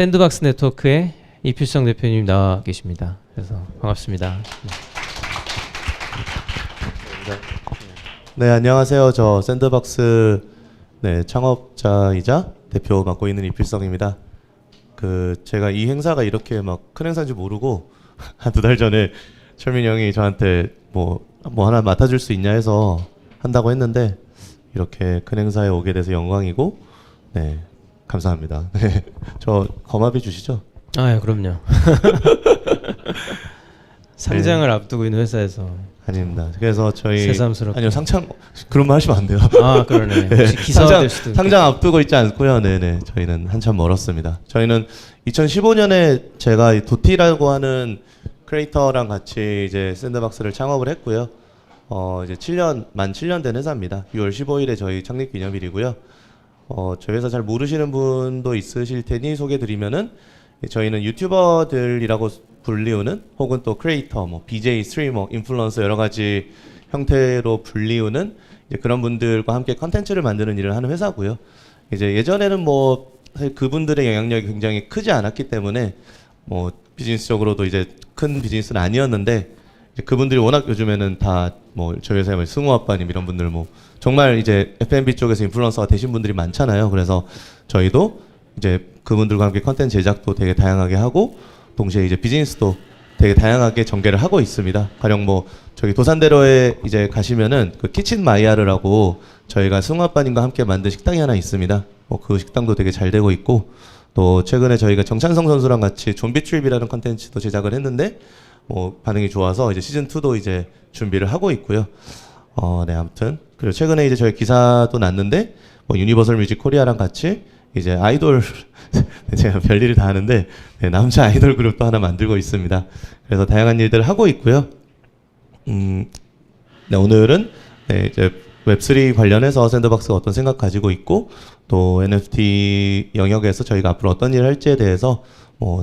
샌드박스 네트워크의 이필성 대표님 나와 계십니다. 그래서 반갑습니다. 네, 안녕하세요. 저 샌드박스 창업자이자 대표 맡고 있는 이필성입니다. 제가 이 행사가 이렇게 막 큰 행사인지 모르고 한 2달 전에 철민 형이 저한테 뭐 하나 맡아줄 수 있냐 해서 한다고 했는데 이렇게 큰 행사에 오게 돼서 영광이고, 네, 감사합니다. 네, 저 거마비 주시죠? 아, 예, 그럼요. 상장을 네. 앞두고 있는 회사에서 아닙니다. 그래서 저희 새삼스럽게. 아니요, 상장 그런 말 하시면 안 돼요. 아, 그러네. 네, 혹시 기사화 될 수도 상장 앞두고 있지 않고요. 네네, 저희는 한참 멀었습니다. 저희는 2015년에 제가 이 도티라고 하는 크리에이터랑 같이 이제 샌드박스를 창업을 했고요. 이제 만 7년 된 회사입니다. 6월 15일에 저희 창립 기념일이고요. 저희 회사 잘 모르시는 분도 있으실 테니 소개드리면은, 저희는 유튜버들이라고 불리우는, 혹은 또 크리에이터, 뭐 BJ, 스트리머, 인플루언서 여러 가지 형태로 불리우는 이제 그런 분들과 함께 컨텐츠를 만드는 일을 하는 회사고요. 이제 예전에는 뭐 사실 그분들의 영향력이 굉장히 크지 않았기 때문에 뭐 비즈니스적으로도 이제 큰 비즈니스는 아니었는데, 이제 그분들이 워낙 요즘에는 다 뭐 저희 회사에 뭐 승우 아빠님 이런 분들 뭐 정말 이제 F&B 쪽에서 인플루언서가 되신 분들이 많잖아요. 그래서 저희도 이제 그분들과 함께 컨텐츠 제작도 되게 다양하게 하고, 동시에 이제 비즈니스도 되게 다양하게 전개를 하고 있습니다. 가령 뭐 저기 도산대로에 이제 가시면은 그 키친 마이야르라고 저희가 승우 아빠님과 함께 만든 식당이 하나 있습니다. 그 식당도 되게 잘 되고 있고, 또 최근에 저희가 정찬성 선수랑 같이 좀비 트립이라는 컨텐츠도 제작을 했는데 반응이 좋아서 이제 시즌 2도 이제 준비를 하고 있고요. 네, 아무튼 그리고 최근에 이제 저희 기사도 났는데 유니버설 뮤직 코리아랑 같이 이제 아이돌 제가 별일을 다 하는데, 네, 남자 아이돌 그룹도 하나 만들고 있습니다. 그래서 다양한 일들을 하고 있고요. 네, 오늘은 이제 웹3 관련해서 샌드박스가 어떤 생각 가지고 있고, 또 NFT 영역에서 저희가 앞으로 어떤 일을 할지에 대해서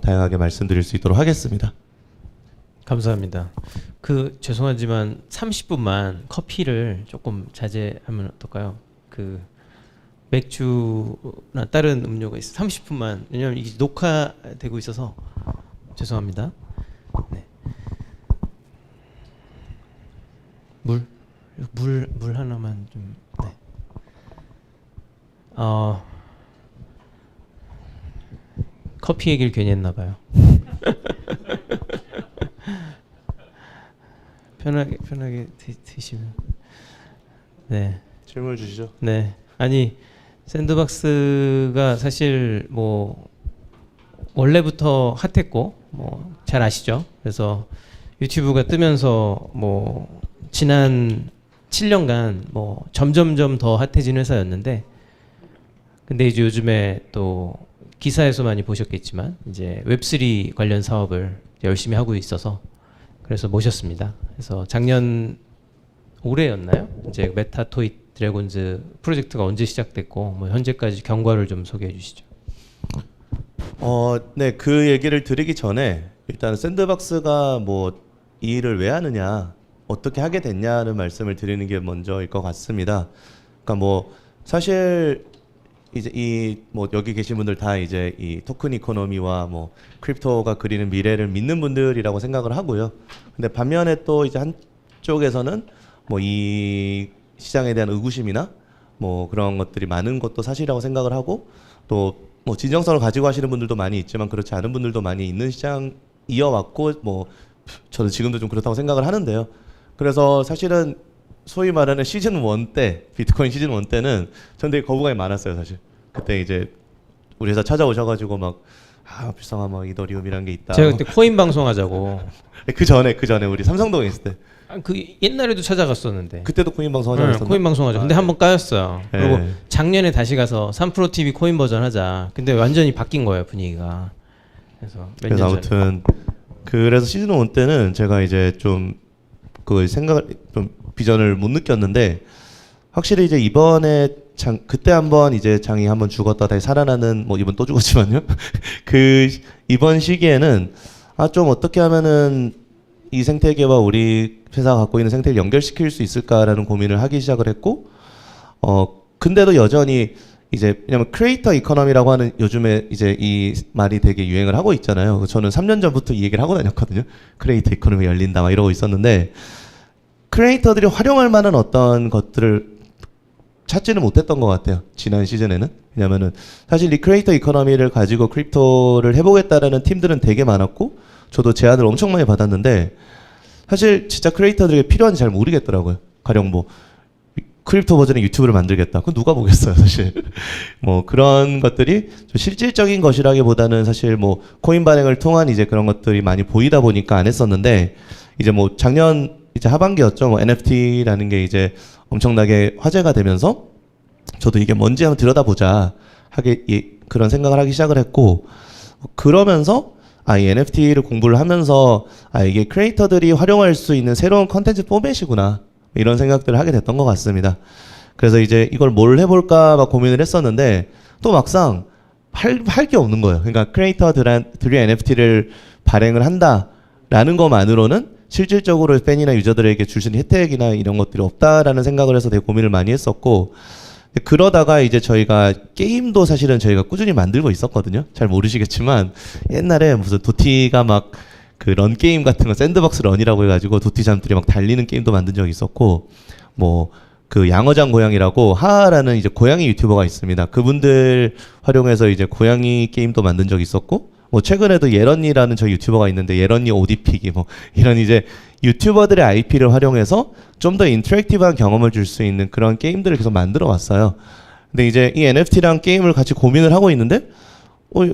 다양하게 말씀드릴 수 있도록 하겠습니다. 감사합니다. 죄송하지만 30분만 커피를 조금 자제하면 어떨까요? 맥주나 다른 음료가 있어. 30분만. 왜냐면 이게 녹화되고 있어서 죄송합니다. 네. 물 하나만 좀. 네. 커피 얘기를 괜히 했나 봐요. 편하게 드시면. 네. 질문을 주시죠. 네. 아니, 샌드박스가 사실 뭐 원래부터 핫했고 뭐 잘 아시죠? 그래서 유튜브가 뜨면서 뭐 지난 7년간 뭐 점점점 더 핫해진 회사였는데, 근데 이제 요즘에 또 기사에서 많이 보셨겠지만 이제 웹3 관련 사업을 열심히 하고 있어서 그래서 모셨습니다. 그래서 작년 올해였나요? 이제 메타토이 드래곤즈 프로젝트가 언제 시작됐고 뭐 현재까지 경과를 좀 소개해 주시죠. 네, 그 얘기를 드리기 전에 일단 샌드박스가 뭐 이 일을 왜 하느냐, 어떻게 하게 됐냐는 말씀을 드리는 게 먼저일 것 같습니다. 그러니까 뭐 사실 이제 여기 계신 분들 다 이제 이 토큰 이코노미와 뭐 크립토가 그리는 미래를 믿는 분들이라고 생각을 하고요. 근데 반면에 또 이제 한쪽에서는 뭐 이 시장에 대한 의구심이나 뭐 그런 것들이 많은 것도 사실이라고 생각을 하고, 또 뭐 진정성을 가지고 하시는 분들도 많이 있지만 그렇지 않은 분들도 많이 있는 시장이어왔고, 뭐 저는 지금도 좀 그렇다고 생각을 하는데요. 그래서 사실은 소위 말하는 시즌 1 때, 비트코인 시즌 1 때는 전 되게 거부감이 많았어요, 사실. 그때 이제 우리 회사 찾아오셔가지고 막 필성아 뭐 이더리움이란 게 있다. 제가 그때 코인 방송하자고. 그 전에 우리 삼성동에 있을 때. 옛날에도 찾아갔었는데. 그때도 코인 방송 하자 했었나? 코인 방송하자. 근데 한번 까였어요. 네. 그리고 작년에 다시 가서 3프로 TV 코인 버전 하자. 근데 완전히 바뀐 거예요, 분위기가. 그래서 아무튼 그래서 시즌 1 때는 제가 이제 좀 비전을 못 느꼈는데, 확실히 이제 이번에 그때 한번 이제 장이 한번 죽었다 다시 살아나는, 뭐 이번 또 죽었지만요. 이번 시기에는 좀 어떻게 하면은 이 생태계와 우리 회사가 갖고 있는 생태계를 연결시킬 수 있을까라는 고민을 하기 시작을 했고, 근데도 여전히 이제 왜냐면 크리에이터 이코노미라고 하는 요즘에 이제 이 말이 되게 유행을 하고 있잖아요. 저는 3년 전부터 이 얘기를 하고 다녔거든요. 크리에이터 이코노미 열린다 막 이러고 있었는데 크리에이터들이 활용할 만한 어떤 것들을 찾지는 못했던 것 같아요. 지난 시즌에는. 왜냐면은 사실 이 크리에이터 이코노미를 가지고 크립토를 해보겠다라는 팀들은 되게 많았고 저도 제안을 엄청 많이 받았는데 사실 진짜 크리에이터들에게 필요한지 잘 모르겠더라고요. 가령 뭐 크립토 버전의 유튜브를 만들겠다. 그건 누가 보겠어요, 사실. 뭐 그런 것들이 좀 실질적인 것이라기보다는 사실 뭐 코인 발행을 통한 이제 그런 것들이 많이 보이다 보니까 안 했었는데 이제 뭐 작년 이제 하반기였죠. 뭐 NFT라는 게 이제 엄청나게 화제가 되면서 저도 이게 뭔지 한번 들여다보자 하게 그런 생각을 하기 시작을 했고 그러면서 이 NFT를 공부를 하면서 이게 크리에이터들이 활용할 수 있는 새로운 컨텐츠 포맷이구나 이런 생각들을 하게 됐던 것 같습니다. 그래서 이제 이걸 뭘 해볼까 막 고민을 했었는데 또 막상 할 게 없는 거예요. 그러니까 크리에이터들이 NFT를 발행을 한다라는 것만으로는 실질적으로 팬이나 유저들에게 줄 수 있는 혜택이나 이런 것들이 없다라는 생각을 해서 되게 고민을 많이 했었고 그러다가 이제 저희가 게임도 사실은 저희가 꾸준히 만들고 있었거든요. 잘 모르시겠지만 옛날에 무슨 도티가 막 그 런 게임 같은 거 샌드박스 런이라고 해가지고 도티 잠들이 막 달리는 게임도 만든 적이 있었고 뭐 그 양어장 고양이라고 하하라는 이제 고양이 유튜버가 있습니다. 그분들 활용해서 이제 고양이 게임도 만든 적이 있었고 뭐 최근에도 예런이라는 저희 유튜버가 있는데 예런이 오디피기 뭐 이런 이제 유튜버들의 IP를 활용해서 좀 더 인터랙티브한 경험을 줄 수 있는 그런 게임들을 계속 만들어 왔어요. 근데 이제 이 NFT랑 게임을 같이 고민을 하고 있는데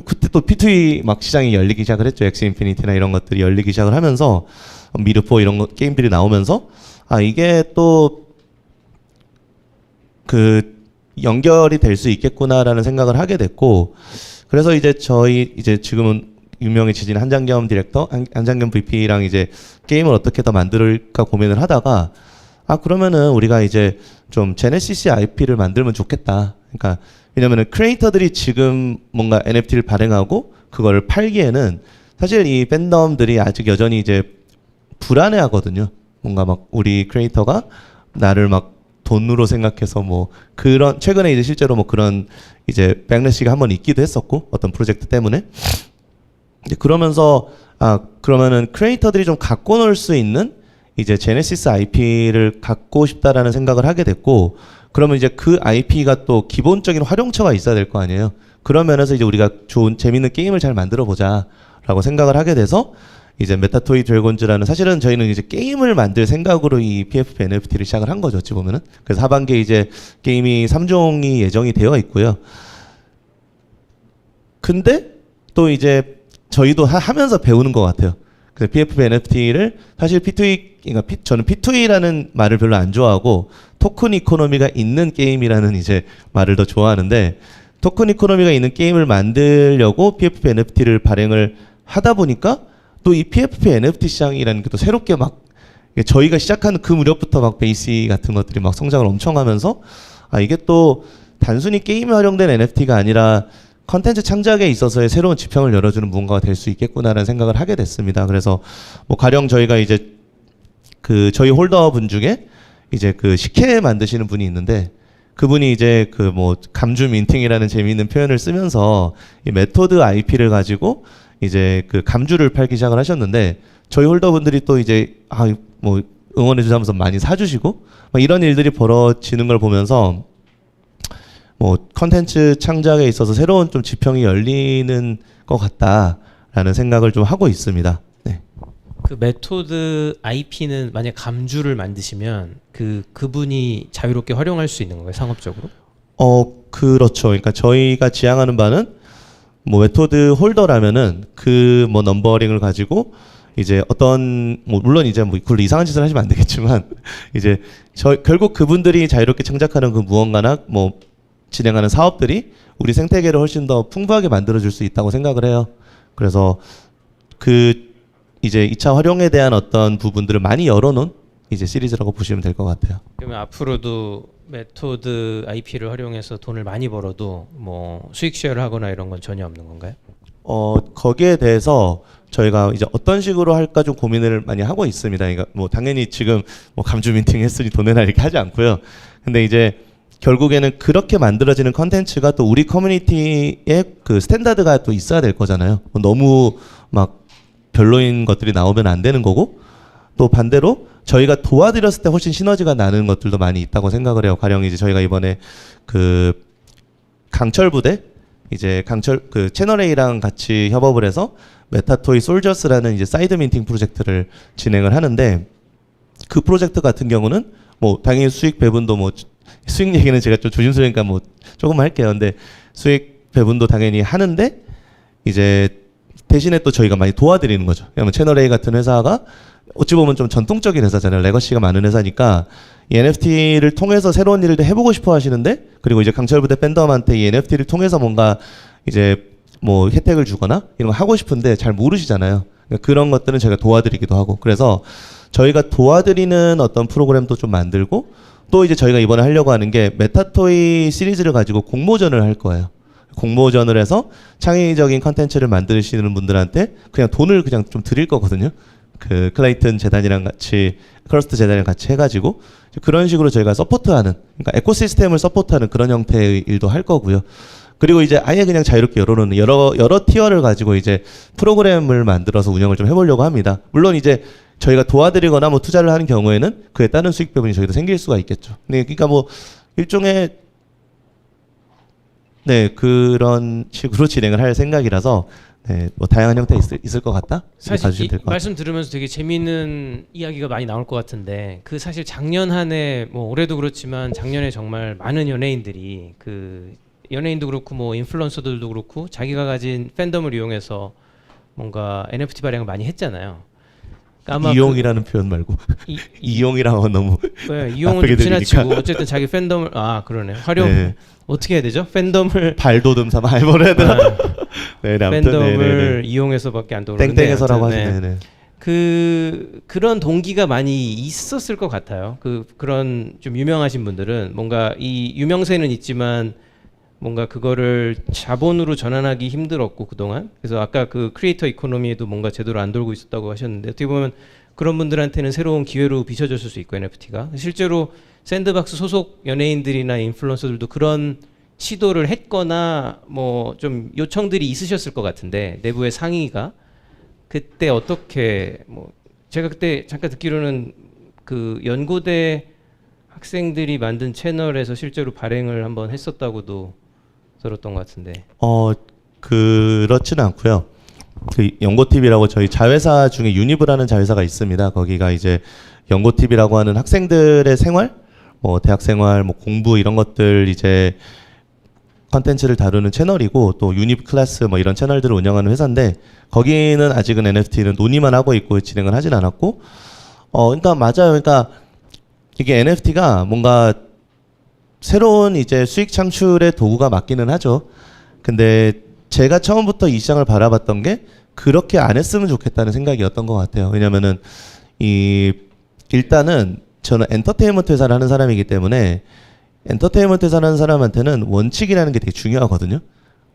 그때 또 P2E 막 시장이 열리기 시작을 했죠. 엑스 인피니티나 이런 것들이 열리기 시작을 하면서 미르포 이런 게임들이 나오면서 이게 또 그 연결이 될 수 있겠구나라는 생각을 하게 됐고 그래서 이제 저희 이제 지금은 유명해지진 한장겸 디렉터, 한장겸 VP랑 이제 게임을 어떻게 더 만들까 고민을 하다가 그러면은 우리가 이제 좀 제네시스 IP를 만들면 좋겠다. 그러니까 왜냐면은 크리에이터들이 지금 뭔가 NFT를 발행하고 그걸 팔기에는 사실 이 팬덤들이 아직 여전히 이제 불안해하거든요. 뭔가 막 우리 크리에이터가 나를 막 돈으로 생각해서 뭐 그런 최근에 이제 실제로 뭐 그런 이제 백래시가 한번 있기도 했었고 어떤 프로젝트 때문에 그러면서 그러면은 크리에이터들이 좀 갖고 놀 수 있는 이제 제네시스 IP를 갖고 싶다라는 생각을 하게 됐고 그러면 이제 그 IP가 또 기본적인 활용처가 있어야 될 거 아니에요. 그런 면에서 이제 우리가 좋은 재밌는 게임을 잘 만들어 보자라고 생각을 하게 돼서 이제 메타토이 드래곤즈라는 사실은 저희는 이제 게임을 만들 생각으로 이 PFP NFT를 시작을 한 거죠. 어찌 보면은. 그래서 하반기에 이제 게임이 3종이 예정이 되어 있고요. 근데 또 이제 저희도 하면서 배우는 것 같아요. 그래서 PFP NFT를 사실 P2E, 그러니까 저는 P2E라는 말을 별로 안 좋아하고 토큰 이코노미가 있는 게임이라는 이제 말을 더 좋아하는데 토큰 이코노미가 있는 게임을 만들려고 PFP NFT를 발행을 하다 보니까 또 이 PFP NFT 시장이라는 게 또 새롭게 막 저희가 시작하는 그 무렵부터 막 베이시 같은 것들이 막 성장을 엄청 하면서 이게 또 단순히 게임에 활용된 NFT가 아니라 컨텐츠 창작에 있어서의 새로운 지평을 열어주는 무언가가 될 수 있겠구나라는 생각을 하게 됐습니다. 그래서 뭐 가령 저희가 이제 그 저희 홀더 분 중에 이제 그 식혜 만드시는 분이 있는데 그분이 이제 그 뭐 감주 민팅이라는 재미있는 표현을 쓰면서 이 메토드 IP를 가지고 이제 그 감주를 팔기 시작을 하셨는데 저희 홀더 분들이 또 이제 뭐 응원해 주시면서 많이 사주시고 막 이런 일들이 벌어지는 걸 보면서 뭐 컨텐츠 창작에 있어서 새로운 좀 지평이 열리는 것 같다라는 생각을 좀 하고 있습니다. 네. 그 메토드 IP는 만약 감주를 만드시면 그분이 자유롭게 활용할 수 있는 건가요, 상업적으로? 그렇죠. 그러니까 저희가 지향하는 바는 뭐 메토드 홀더라면은 그 뭐 넘버링을 가지고 이제 어떤 뭐 물론 이제 뭐 그걸로 이상한 짓을 하시면 안 되겠지만 이제 결국 그분들이 자유롭게 창작하는 그 무언가나 뭐 진행하는 사업들이 우리 생태계를 훨씬 더 풍부하게 만들어줄 수 있다고 생각을 해요. 그래서 그 이제 2차 활용에 대한 어떤 부분들을 많이 열어놓은 이제 시리즈라고 보시면 될 것 같아요. 그러면 앞으로도 메토드 IP를 활용해서 돈을 많이 벌어도 뭐 수익 쉐어를 하거나 이런 건 전혀 없는 건가요? 거기에 대해서 저희가 이제 어떤 식으로 할까 좀 고민을 많이 하고 있습니다. 그러니까 뭐 당연히 지금 뭐 감주 민팅 했으니 돈 내나 이렇게 하지 않고요. 근데 이제 결국에는 그렇게 만들어지는 컨텐츠가 또 우리 커뮤니티의 그 스탠다드가 또 있어야 될 거잖아요. 너무 막 별로인 것들이 나오면 안 되는 거고, 또 반대로 저희가 도와드렸을 때 훨씬 시너지가 나는 것들도 많이 있다고 생각을 해요. 가령 이제 저희가 이번에 그 강철 부대, 이제 강철 그 채널 A랑 같이 협업을 해서 메타토이 솔저스라는 이제 사이드 민팅 프로젝트를 진행을 하는데, 그 프로젝트 같은 경우는 뭐 당연히 수익 배분도 뭐 수익 얘기는 제가 좀 조심스러우니까 뭐 조금만 할게요. 근데 수익 배분도 당연히 하는데, 이제 대신에 또 저희가 많이 도와드리는 거죠. 왜냐면 채널 A 같은 회사가 어찌 보면 좀 전통적인 회사잖아요. 레거시가 많은 회사니까 이 NFT를 통해서 새로운 일을 해보고 싶어 하시는데, 그리고 이제 강철부대 팬덤한테 이 NFT를 통해서 뭔가 이제 뭐 혜택을 주거나 이런 거 하고 싶은데 잘 모르시잖아요. 그러니까 그런 것들은 제가 도와드리기도 하고, 그래서 저희가 도와드리는 어떤 프로그램도 좀 만들고, 또 이제 저희가 이번에 하려고 하는 게 메타토이 시리즈를 가지고 공모전을 할 거예요. 공모전을 해서 창의적인 컨텐츠를 만드시는 분들한테 그냥 돈을 그냥 좀 드릴 거거든요. 그 클레이튼 재단이랑 같이, 크러스트 재단이랑 같이 해가지고 그런 식으로 저희가 서포트하는, 그러니까 에코시스템을 서포트하는 그런 형태의 일도 할 거고요. 그리고 이제 아예 그냥 자유롭게 열어놓는 여러 티어를 가지고 이제 프로그램을 만들어서 운영을 좀 해보려고 합니다. 물론 이제 저희가 도와드리거나 뭐 투자를 하는 경우에는 그에 따른 수익 배분이 저희도 생길 수가 있겠죠. 네, 그러니까 뭐 일종의 네, 그런 식으로 진행을 할 생각이라서 네, 뭐 다양한 형태 있을 것 같다. 사실 말씀 들으면서 되게 재미있는 이야기가 많이 나올 것 같은데, 그 사실 작년 한 해 뭐 올해도 그렇지만 작년에 정말 많은 연예인들이, 그 연예인도 그렇고 뭐 인플루언서들도 그렇고 자기가 가진 팬덤을 이용해서 뭔가 NFT 발행을 많이 했잖아요. 아마 이용이라는 표현 말고 이용이라고 너무 네, 이용은 좀 지나치고 어쨌든 자기 팬덤을 그러네, 활용 네. 어떻게 해야 되죠? 팬덤을 발도듬 삼아 해버려야 되나? 네, 팬덤을 이용해서밖에 안 떠오르는데, 땡땡해서라고 아무튼, 하시네. 네. 그런 동기가 많이 있었을 것 같아요. 그런 좀 유명하신 분들은 뭔가 이 유명세는 있지만 뭔가 그거를 자본으로 전환하기 힘들었고 그동안, 그래서 아까 그 크리에이터 이코노미에도 뭔가 제대로 안 돌고 있었다고 하셨는데, 어떻게 보면 그런 분들한테는 새로운 기회로 비춰졌을 수 있고, NFT가 실제로 샌드박스 소속 연예인들이나 인플루언서들도 그런 시도를 했거나 뭐 좀 요청들이 있으셨을 것 같은데, 내부의 상의가 그때 어떻게, 뭐 제가 그때 잠깐 듣기로는 그 연고대 학생들이 만든 채널에서 실제로 발행을 한번 했었다고도 들었던 것 같은데. 그렇지는 않고요. 그 연고TV라고 저희 자회사 중에 유니브라는 자회사가 있습니다. 거기가 이제 연고TV라고 하는 학생들의 생활, 뭐 대학 생활, 뭐 공부 이런 것들 이제 컨텐츠를 다루는 채널이고, 또 유니브 클래스 뭐 이런 채널들을 운영하는 회사인데, 거기는 아직은 NFT는 논의만 하고 있고 진행을 하진 않았고, 그러니까 맞아요. 그러니까 이게 NFT가 뭔가 새로운 이제 수익 창출의 도구가 맞기는 하죠. 근데 제가 처음부터 이 시장을 바라봤던 게 그렇게 안 했으면 좋겠다는 생각이었던 것 같아요. 왜냐면은 일단은 저는 엔터테인먼트 회사를 하는 사람이기 때문에, 엔터테인먼트 회사를 하는 사람한테는 원칙이라는 게 되게 중요하거든요.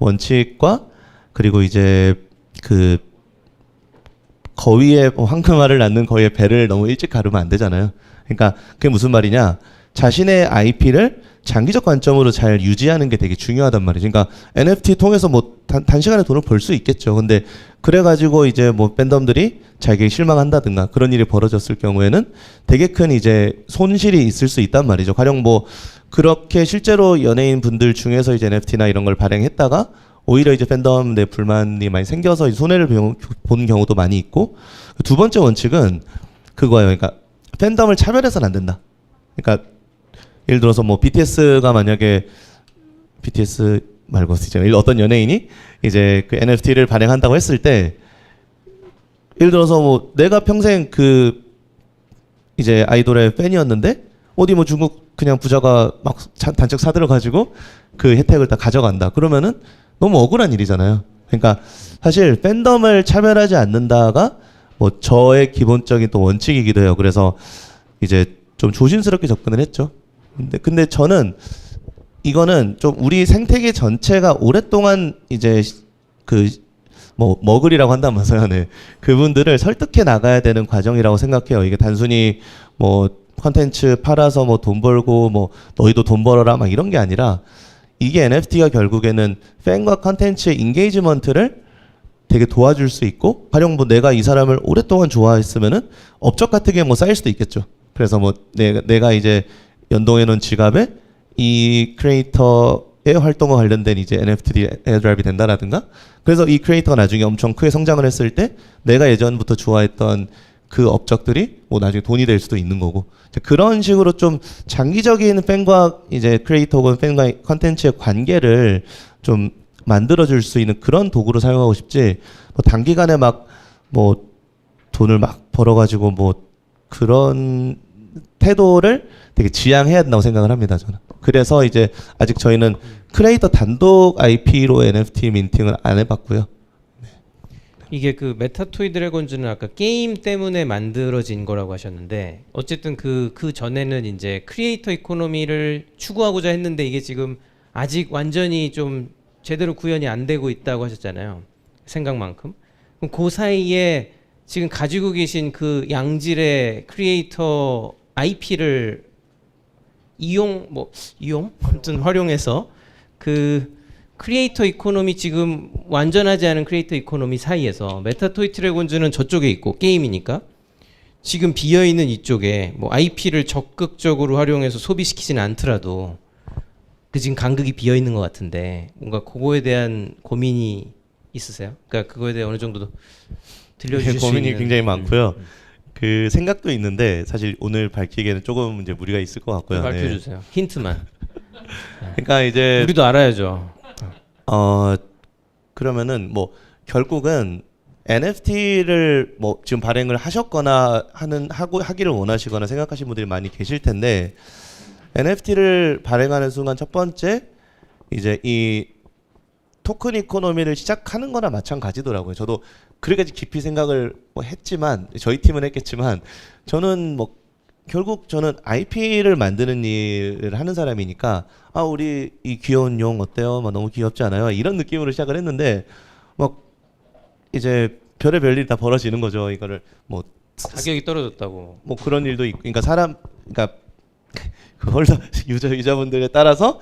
원칙과, 그리고 이제 그 거위에 황금알을 낳는 거위의 배를 너무 일찍 가르면 안 되잖아요. 그러니까 그게 무슨 말이냐, 자신의 IP를 장기적 관점으로 잘 유지하는 게 되게 중요하단 말이죠. 그러니까 NFT 통해서 뭐 단시간에 돈을 벌 수 있겠죠. 근데 그래가지고 이제 뭐 팬덤들이 자기에게 실망한다든가 그런 일이 벌어졌을 경우에는 되게 큰 이제 손실이 있을 수 있단 말이죠. 가령 뭐 그렇게 실제로 연예인 분들 중에서 이제 NFT나 이런 걸 발행했다가 오히려 이제 팬덤 내 불만이 많이 생겨서 손해를 본 경우도 많이 있고, 두 번째 원칙은 그거예요. 그러니까 팬덤을 차별해서는 안 된다. 그러니까 예를 들어서 뭐 BTS가 만약에 BTS 말고 이제 어떤 연예인이 이제 그 NFT를 발행한다고 했을 때, 예를 들어서 뭐 내가 평생 그 이제 아이돌의 팬이었는데 어디 뭐 중국 그냥 부자가 막 단적 사들어가지고 그 혜택을 다 가져간다. 그러면은 너무 억울한 일이잖아요. 그러니까 사실 팬덤을 차별하지 않는다가 뭐 저의 기본적인 또 원칙이기도 해요. 그래서 이제 좀 조심스럽게 접근을 했죠. 근데 저는 이거는 좀 우리 생태계 전체가 오랫동안 이제 그 뭐 머글이라고 한다면서요. 네. 그분들을 설득해 나가야 되는 과정이라고 생각해요. 이게 단순히 뭐 컨텐츠 팔아서 뭐 돈 벌고 뭐 너희도 돈 벌어라 막 이런 게 아니라 이게 NFT가 결국에는 팬과 컨텐츠의 인게이지먼트를 되게 도와줄 수 있고 가령 뭐 내가 이 사람을 오랫동안 좋아했으면은 업적 같은 게 뭐 쌓일 수도 있겠죠. 그래서 뭐 내가 이제 연동해 놓은 지갑에 이 크리에이터의 활동과 관련된 이제 NFT 에어드랍이 된다라든가 그래서 이 크리에이터가 나중에 엄청 크게 성장을 했을 때 내가 예전부터 좋아했던 그 업적들이 뭐 나중에 돈이 될 수도 있는 거고 그런 식으로 좀 장기적인 팬과 이제 크리에이터 혹은 팬과 컨텐츠의 관계를 좀 만들어줄 수 있는 그런 도구로 사용하고 싶지 뭐 단기간에 막 뭐 돈을 막 벌어가지고 뭐 그런 태도를 되게 지양해야 된다고 생각을 합니다 저는. 그래서 이제 아직 저희는 크리에이터 단독 IP로 NFT 민팅을 안 해봤고요. 이게 그 메타토이 드래곤즈는 아까 게임 때문에 만들어진 거라고 하셨는데 어쨌든 그 전에는 이제 크리에이터 이코노미를 추구하고자 했는데 이게 지금 아직 완전히 좀 제대로 구현이 안 되고 있다고 하셨잖아요. 생각만큼. 그럼 그 사이에 지금 가지고 계신 그 양질의 크리에이터 IP를 아무튼 활용해서 그 크리에이터 이코노미 지금 완전하지 않은 크리에이터 이코노미 사이에서 메타토이 드래곤즈는 저쪽에 있고 게임이니까 지금 비어 있는 이쪽에 뭐 IP를 적극적으로 활용해서 소비시키지는 않더라도 그 지금 간극이 비어 있는 것 같은데 뭔가 그거에 대한 고민이 있으세요? 그러니까 그거에 대해 어느 정도 들려주실 수 있는 고민이 굉장히 많고요. 그 생각도 있는데 사실 오늘 밝히기에는 조금 이제 무리가 있을 것 같고요. 밝혀주세요. 힌트만. 그러니까 이제 우리도 알아야죠. 그러면은 뭐 결국은 NFT를 뭐 지금 발행을 하셨거나 하기를 원하시거나 생각하시는 분들이 많이 계실 텐데 NFT를 발행하는 순간 첫 번째 이제 이 토큰 이코노미를 시작하는 거나 마찬가지더라고요. 저도 그렇게까지 깊이 생각을 뭐 했지만 저희 팀은 했겠지만 저는 뭐 결국 저는 IP를 만드는 일을 하는 사람이니까 아 우리 이 귀여운 용 어때요? 막 너무 귀엽지 않아요? 이런 느낌으로 시작을 했는데 막 이제 별의별 일이 다 벌어지는 거죠. 이거를 뭐 가격이 떨어졌다고. 뭐 그런 일도 있고, 그러니까 그러니까 그 홀더 유저분들에 따라서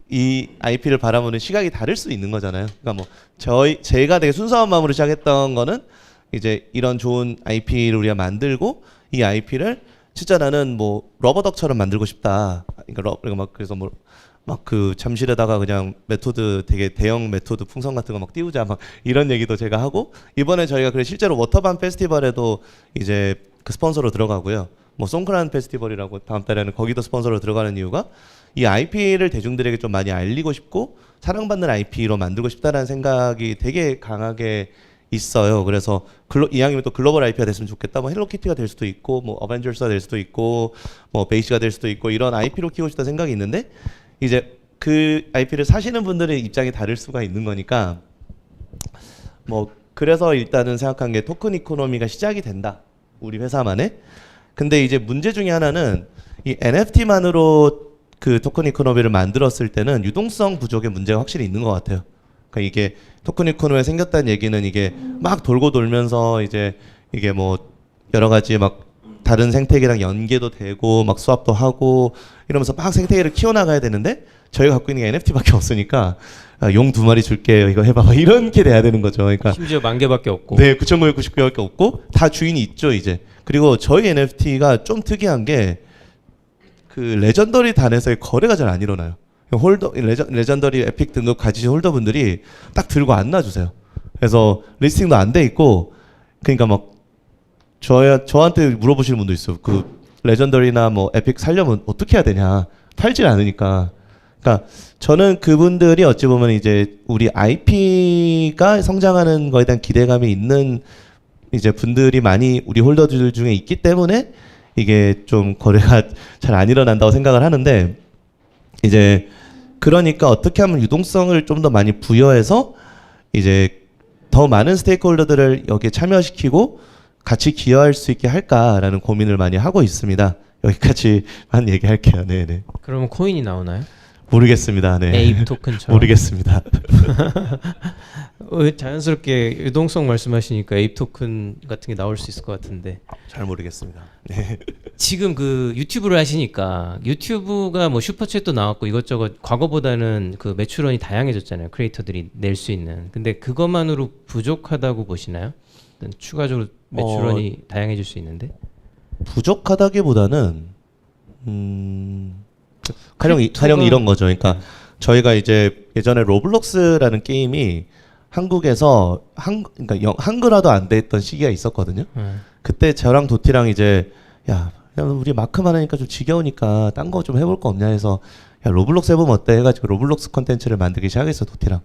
이 IP를 바라보는 시각이 다를 수 있는 거잖아요. 그러니까 뭐 제가 되게 순수한 마음으로 시작했던 거는 이제 이런 좋은 IP를 우리가 만들고 이 IP를 진짜 나는 뭐 러버덕처럼 만들고 싶다. 그러니까 막 그래서 뭐 막 그 잠실에다가 그냥 메토드 되게 대형 메토드 풍선 같은 거 막 띄우자 막 이런 얘기도 제가 하고 이번에 저희가 그래 실제로 워터밤 페스티벌에도 이제 그 스폰서로 들어가고요. 뭐 송크란 페스티벌이라고 다음 달에는 거기도 스폰서로 들어가는 이유가 이 IP를 대중들에게 좀 많이 알리고 싶고 사랑받는 IP로 만들고 싶다라는 생각이 되게 강하게 있어요. 그래서 이왕이면 또 글로벌 IP가 됐으면 좋겠다. 뭐 헬로키티가 될 수도 있고, 뭐 어벤져스가 될 수도 있고, 뭐 베이시가 될 수도 있고 이런 IP로 키우고 싶다 생각이 있는데 이제 그 IP를 사시는 분들의 입장이 다를 수가 있는 거니까 뭐 그래서 일단은 생각한 게 토큰 이코노미가 시작이 된다. 우리 회사만에. 근데 이제 문제 중에 하나는 이 NFT만으로 그 토큰 이코노미를 만들었을 때는 유동성 부족의 문제가 확실히 있는 것 같아요. 그러니까 이게 토큰 이코노미가 생겼다는 얘기는 이게 막 돌고 돌면서 이제 이게 뭐 여러 가지 막 다른 생태계랑 연계도 되고 막 수합도 하고 이러면서 막 생태계를 키워나가야 되는데 저희가 갖고 있는 게 NFT밖에 없으니까 용 2마리 줄게요. 이거 해봐. 이런 게 돼야 되는 거죠. 그러니까 심지어 10,000개밖에 없고. 네, 9,999개밖에 없고 다 주인이 있죠 이제. 그리고 저희 NFT가 좀 특이한 게 그 레전더리 단에서의 거래가 잘 안 일어나요. 레전더리 에픽 등급 가지신 홀더분들이 딱 들고 안 놔주세요. 그래서 리스팅도 안 돼 있고 그러니까 막 저한테 물어보시는 분도 있어요. 그 레전더리나 뭐 에픽 살려면 어떻게 해야 되냐. 팔질 않으니까. 그러니까 저는 그분들이 어찌 보면 이제 우리 IP가 성장하는 거에 대한 기대감이 있는 이제 분들이 많이 우리 홀더들 중에 있기 때문에 이게 좀 거래가 잘 안 일어난다고 생각을 하는데 이제 그러니까 어떻게 하면 유동성을 좀 더 많이 부여해서 이제 더 많은 스테이크홀더들을 여기에 참여시키고 같이 기여할 수 있게 할까라는 고민을 많이 하고 있습니다. 여기까지만 얘기할게요. 네네. 그러면 코인이 나오나요? 모르겠습니다. 네. 에이프 토큰처럼. 모르겠습니다. 자연스럽게 유동성 말씀하시니까 에이프 토큰 같은 게 나올 수 있을 것 같은데. 잘 모르겠습니다. 네. 지금 그 유튜브를 하시니까 유튜브가 뭐 슈퍼챗도 나왔고 이것저것 과거보다는 그 매출원이 다양해졌잖아요. 크리에이터들이 낼 수 있는. 근데 그것만으로 부족하다고 보시나요? 어떤 추가적으로 매출원이 다양해질 수 있는데. 부족하다기보다는 가령 크립토가- 이런 거죠. 그러니까 저희가 이제 예전에 로블록스라는 게임이 한국에서 그러니까 한글화도 안 돼 있던 시기가 있었거든요. 그때 저랑 도티랑 이제 야 우리 마크만 하니까 좀 지겨우니까 딴 거 좀 해볼 거 없냐 해서 야 로블록스 해보면 어때 해가지고 로블록스 콘텐츠를 만들기 시작했어 도티랑.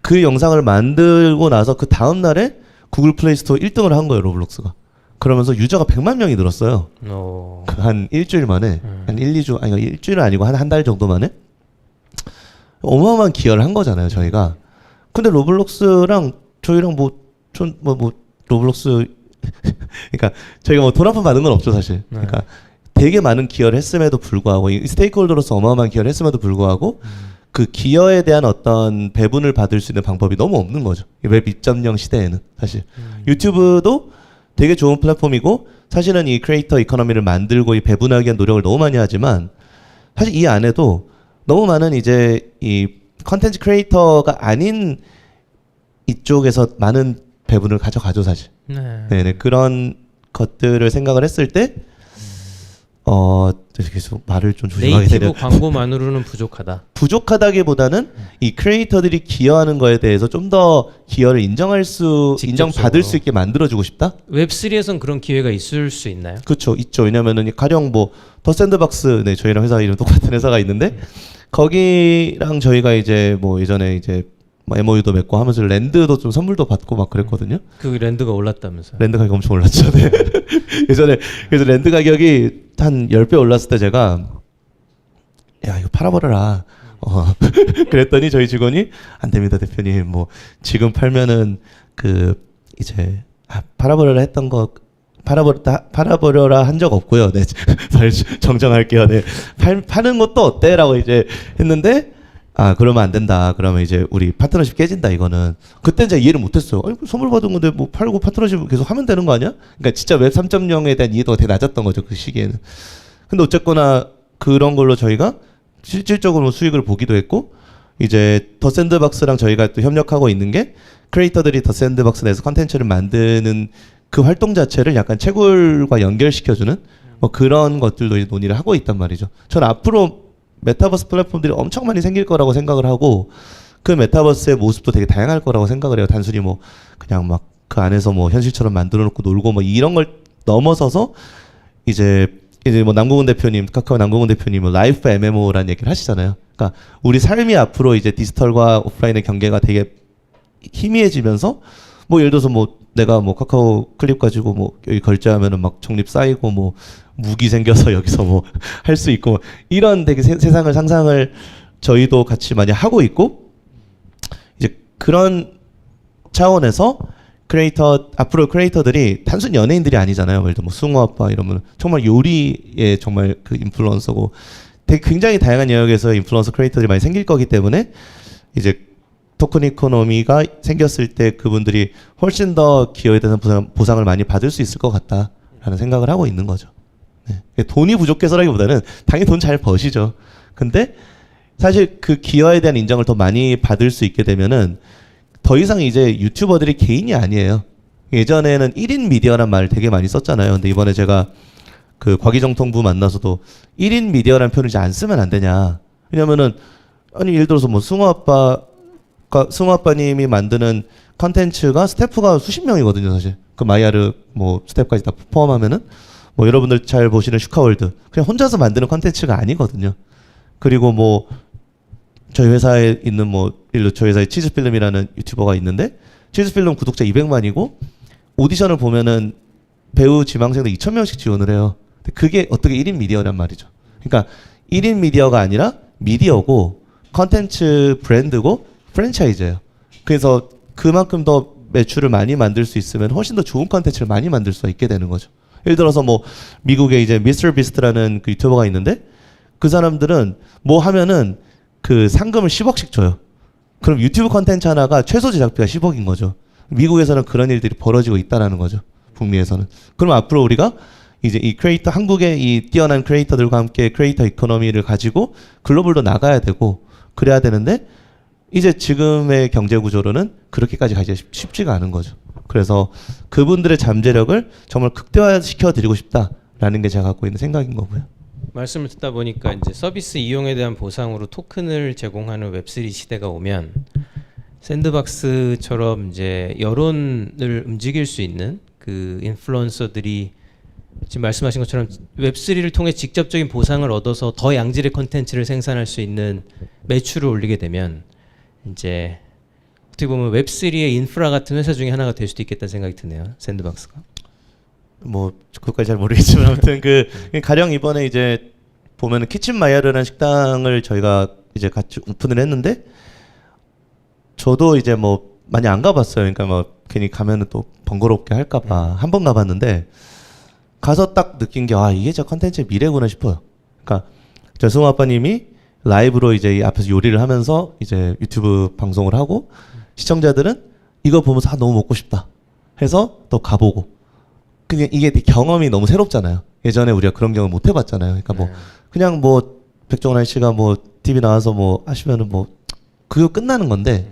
그 영상을 만들고 나서 그 다음 날에 구글 플레이 스토어 1등을 한 거예요 로블록스가. 그러면서 유저가 100만 명이 늘었어요. 그 한 일주일 만에 한 1, 2주 아니 일주일은 아니고 한 달 정도 만에 어마어마한 기여를 한 거잖아요 저희가. 근데 로블록스랑 저희랑 뭐 로블록스 그러니까 저희가 뭐 돈 한 푼 받은 건 없죠 사실. 그러니까 되게 많은 기여를 했음에도 불구하고 이 스테이크홀더로서 어마어마한 기여를 했음에도 불구하고 그 기여에 대한 어떤 배분을 받을 수 있는 방법이 너무 없는 거죠. 이 웹 2.0 시대에는 사실 유튜브도 되게 좋은 플랫폼이고 사실은 이 크리에이터 이코노미를 만들고 이 배분하기 위한 노력을 너무 많이 하지만 사실 이 안에도 너무 많은 이제 이 컨텐츠 크리에이터가 아닌 이쪽에서 많은 배분을 가져가죠 사실. 네네 그런 것들을 생각을 했을 때 계속 말을 좀 조심하게 네이티브 되려 광고만으로는 부족하다. 부족하다기보다는 이 크리에이터들이 기여하는 거에 대해서 좀 더 기여를 인정받을 수 있게 만들어주고 싶다. 웹3에선 그런 기회가 있을 수 있나요? 그렇죠, 있죠. 왜냐면은 가령 뭐 더 샌드박스, 네 저희랑 회사 이름 똑같은 회사가 있는데 거기랑 저희가 이제 뭐 예전에 이제 뭐 MOU도 맺고 하면서 랜드도 좀 선물도 받고 막 그랬거든요. 그 랜드가 올랐다면서요? 랜드 가격 엄청 올랐죠. 네. 예전에 그래서 랜드 가격이 한 10배 올랐을 때 제가 야 이거 팔아버려라. 그랬더니 저희 직원이 안 됩니다 대표님. 뭐 지금 팔면은 그 이제 팔아버려라 했던 거 팔아버려라 한 적 없고요. 네, 정정할게요. 네, 파는 것도 어때?라고 이제 했는데 그러면 안 된다. 그러면 이제 우리 파트너십 깨진다 이거는. 그때 제가 이해를 못했어요. 아니 선물 받은 건데 뭐 팔고 파트너십 계속 하면 되는 거 아니야? 그러니까 진짜 웹 3.0에 대한 이해도가 되게 낮았던 거죠 그 시기에는. 근데 어쨌거나 그런 걸로 저희가 실질적으로 수익을 보기도 했고 이제 더 샌드박스랑 저희가 또 협력하고 있는 게 크리에이터들이 더 샌드박스 내에서 컨텐츠를 만드는 그 활동 자체를 약간 채굴과 연결시켜주는 뭐 그런 것들도 이제 논의를 하고 있단 말이죠. 저는 앞으로 메타버스 플랫폼들이 엄청 많이 생길 거라고 생각을 하고 그 메타버스의 모습도 되게 다양할 거라고 생각을 해요. 단순히 뭐 그냥 막 그 안에서 뭐 현실처럼 만들어 놓고 놀고 뭐 이런 걸 넘어서서 이제 뭐 남궁훈 대표님, 카카오 남궁훈 대표님 뭐 라이프 MMO라는 얘기를 하시잖아요. 그러니까 우리 삶이 앞으로 이제 디지털과 오프라인의 경계가 되게 희미해지면서 뭐 예를 들어서 뭐 내가 뭐 카카오 클립 가지고 뭐 여기 결제하면은 막 적립 쌓이고 뭐 무기 생겨서 여기서 뭐 할 수 있고 이런 되게 세상을 상상을 저희도 같이 많이 하고 있고 이제 그런 차원에서 앞으로 크리에이터들이 단순 연예인들이 아니잖아요. 예를 들어 뭐 승우 아빠 이러면 정말 요리의 정말 그 인플루언서고 되게 굉장히 다양한 영역에서 인플루언서 크리에이터들이 많이 생길 거기 때문에 이제 토큰 이코노미가 생겼을 때 그분들이 훨씬 더 기여에 대한 보상을 많이 받을 수 있을 것 같다라는 생각을 하고 있는 거죠. 네. 돈이 부족해서라기보다는 당연히 돈 잘 버시죠. 근데 사실 그 기여에 대한 인정을 더 많이 받을 수 있게 되면은 더 이상 이제 유튜버들이 개인이 아니에요. 예전에는 1인 미디어란 말을 되게 많이 썼잖아요. 근데 이번에 제가 그 과기정통부 만나서도 1인 미디어라는 표현을 이제 안 쓰면 안 되냐. 왜냐면은 아니 예를 들어서 뭐 승우 아빠님이 만드는 컨텐츠가 스태프가 수십 명이거든요, 사실. 그 마이야르 뭐 스태프까지 다 포함하면은 뭐 여러분들 잘 보시는 슈카월드 그냥 혼자서 만드는 컨텐츠가 아니거든요. 그리고 뭐 저희 회사에 있는 뭐 예를 들어 저희 회사에 치즈필름이라는 유튜버가 있는데 치즈필름 구독자 200만이고 오디션을 보면은 배우 지망생도 2,000명씩 지원을 해요. 근데 그게 어떻게 1인 미디어란 말이죠. 그러니까 1인 미디어가 아니라 미디어고 컨텐츠 브랜드고 프랜차이즈예요. 그래서 그만큼 더 매출을 많이 만들 수 있으면 훨씬 더 좋은 컨텐츠를 많이 만들 수가 있게 되는 거죠. 예를 들어서 뭐 미국에 이제 미스터 비스트라는 그 유튜버가 있는데 그 사람들은 뭐 하면은 그 상금을 10억씩 줘요. 그럼 유튜브 컨텐츠 하나가 최소 제작비가 10억인 거죠. 미국에서는 그런 일들이 벌어지고 있다라는 거죠. 북미에서는. 그럼 앞으로 우리가 이제 이 크리에이터 한국의 이 뛰어난 크리에이터들과 함께 크리에이터 이코노미를 가지고 글로벌로 나가야 되고 그래야 되는데 이제 지금의 경제 구조로는 그렇게까지 가기 쉽지가 않은 거죠. 그래서 그분들의 잠재력을 정말 극대화시켜 드리고 싶다라는 게 제가 갖고 있는 생각인 거고요. 말씀을 듣다 보니까 이제 서비스 이용에 대한 보상으로 토큰을 제공하는 웹3 시대가 오면 샌드박스처럼 이제 여론을 움직일 수 있는 그 인플루언서들이 지금 말씀하신 것처럼 웹3를 통해 직접적인 보상을 얻어서 더 양질의 컨텐츠를 생산할 수 있는 매출을 올리게 되면 이제 어떻게 보면 웹3의 인프라 같은 회사 중에 하나가 될 수도 있겠다는 생각이 드네요. 샌드박스가. 뭐 그것까지 잘 모르겠지만 아무튼 그 가령 이번에 이제 보면은 키친 마이야르라는 식당을 저희가 이제 같이 오픈을 했는데 저도 이제 뭐 많이 안 가봤어요. 그러니까 뭐 괜히 가면은 또 번거롭게 할까봐 한 번 가봤는데 가서 딱 느낀 게 아 이게 진짜 컨텐츠의 미래구나 싶어요. 그러니까 저 승우 아빠님이 라이브로 이제 이 앞에서 요리를 하면서 이제 유튜브 방송을 하고 시청자들은 이거 보면서 아 너무 먹고 싶다 해서 또 가보고 그냥 이게 경험이 너무 새롭잖아요. 예전에 우리가 그런 경험 못 해봤잖아요. 그러니까 뭐 그냥 뭐 백종원 씨가 뭐 TV 나와서 뭐 하시면은 뭐 그거 끝나는 건데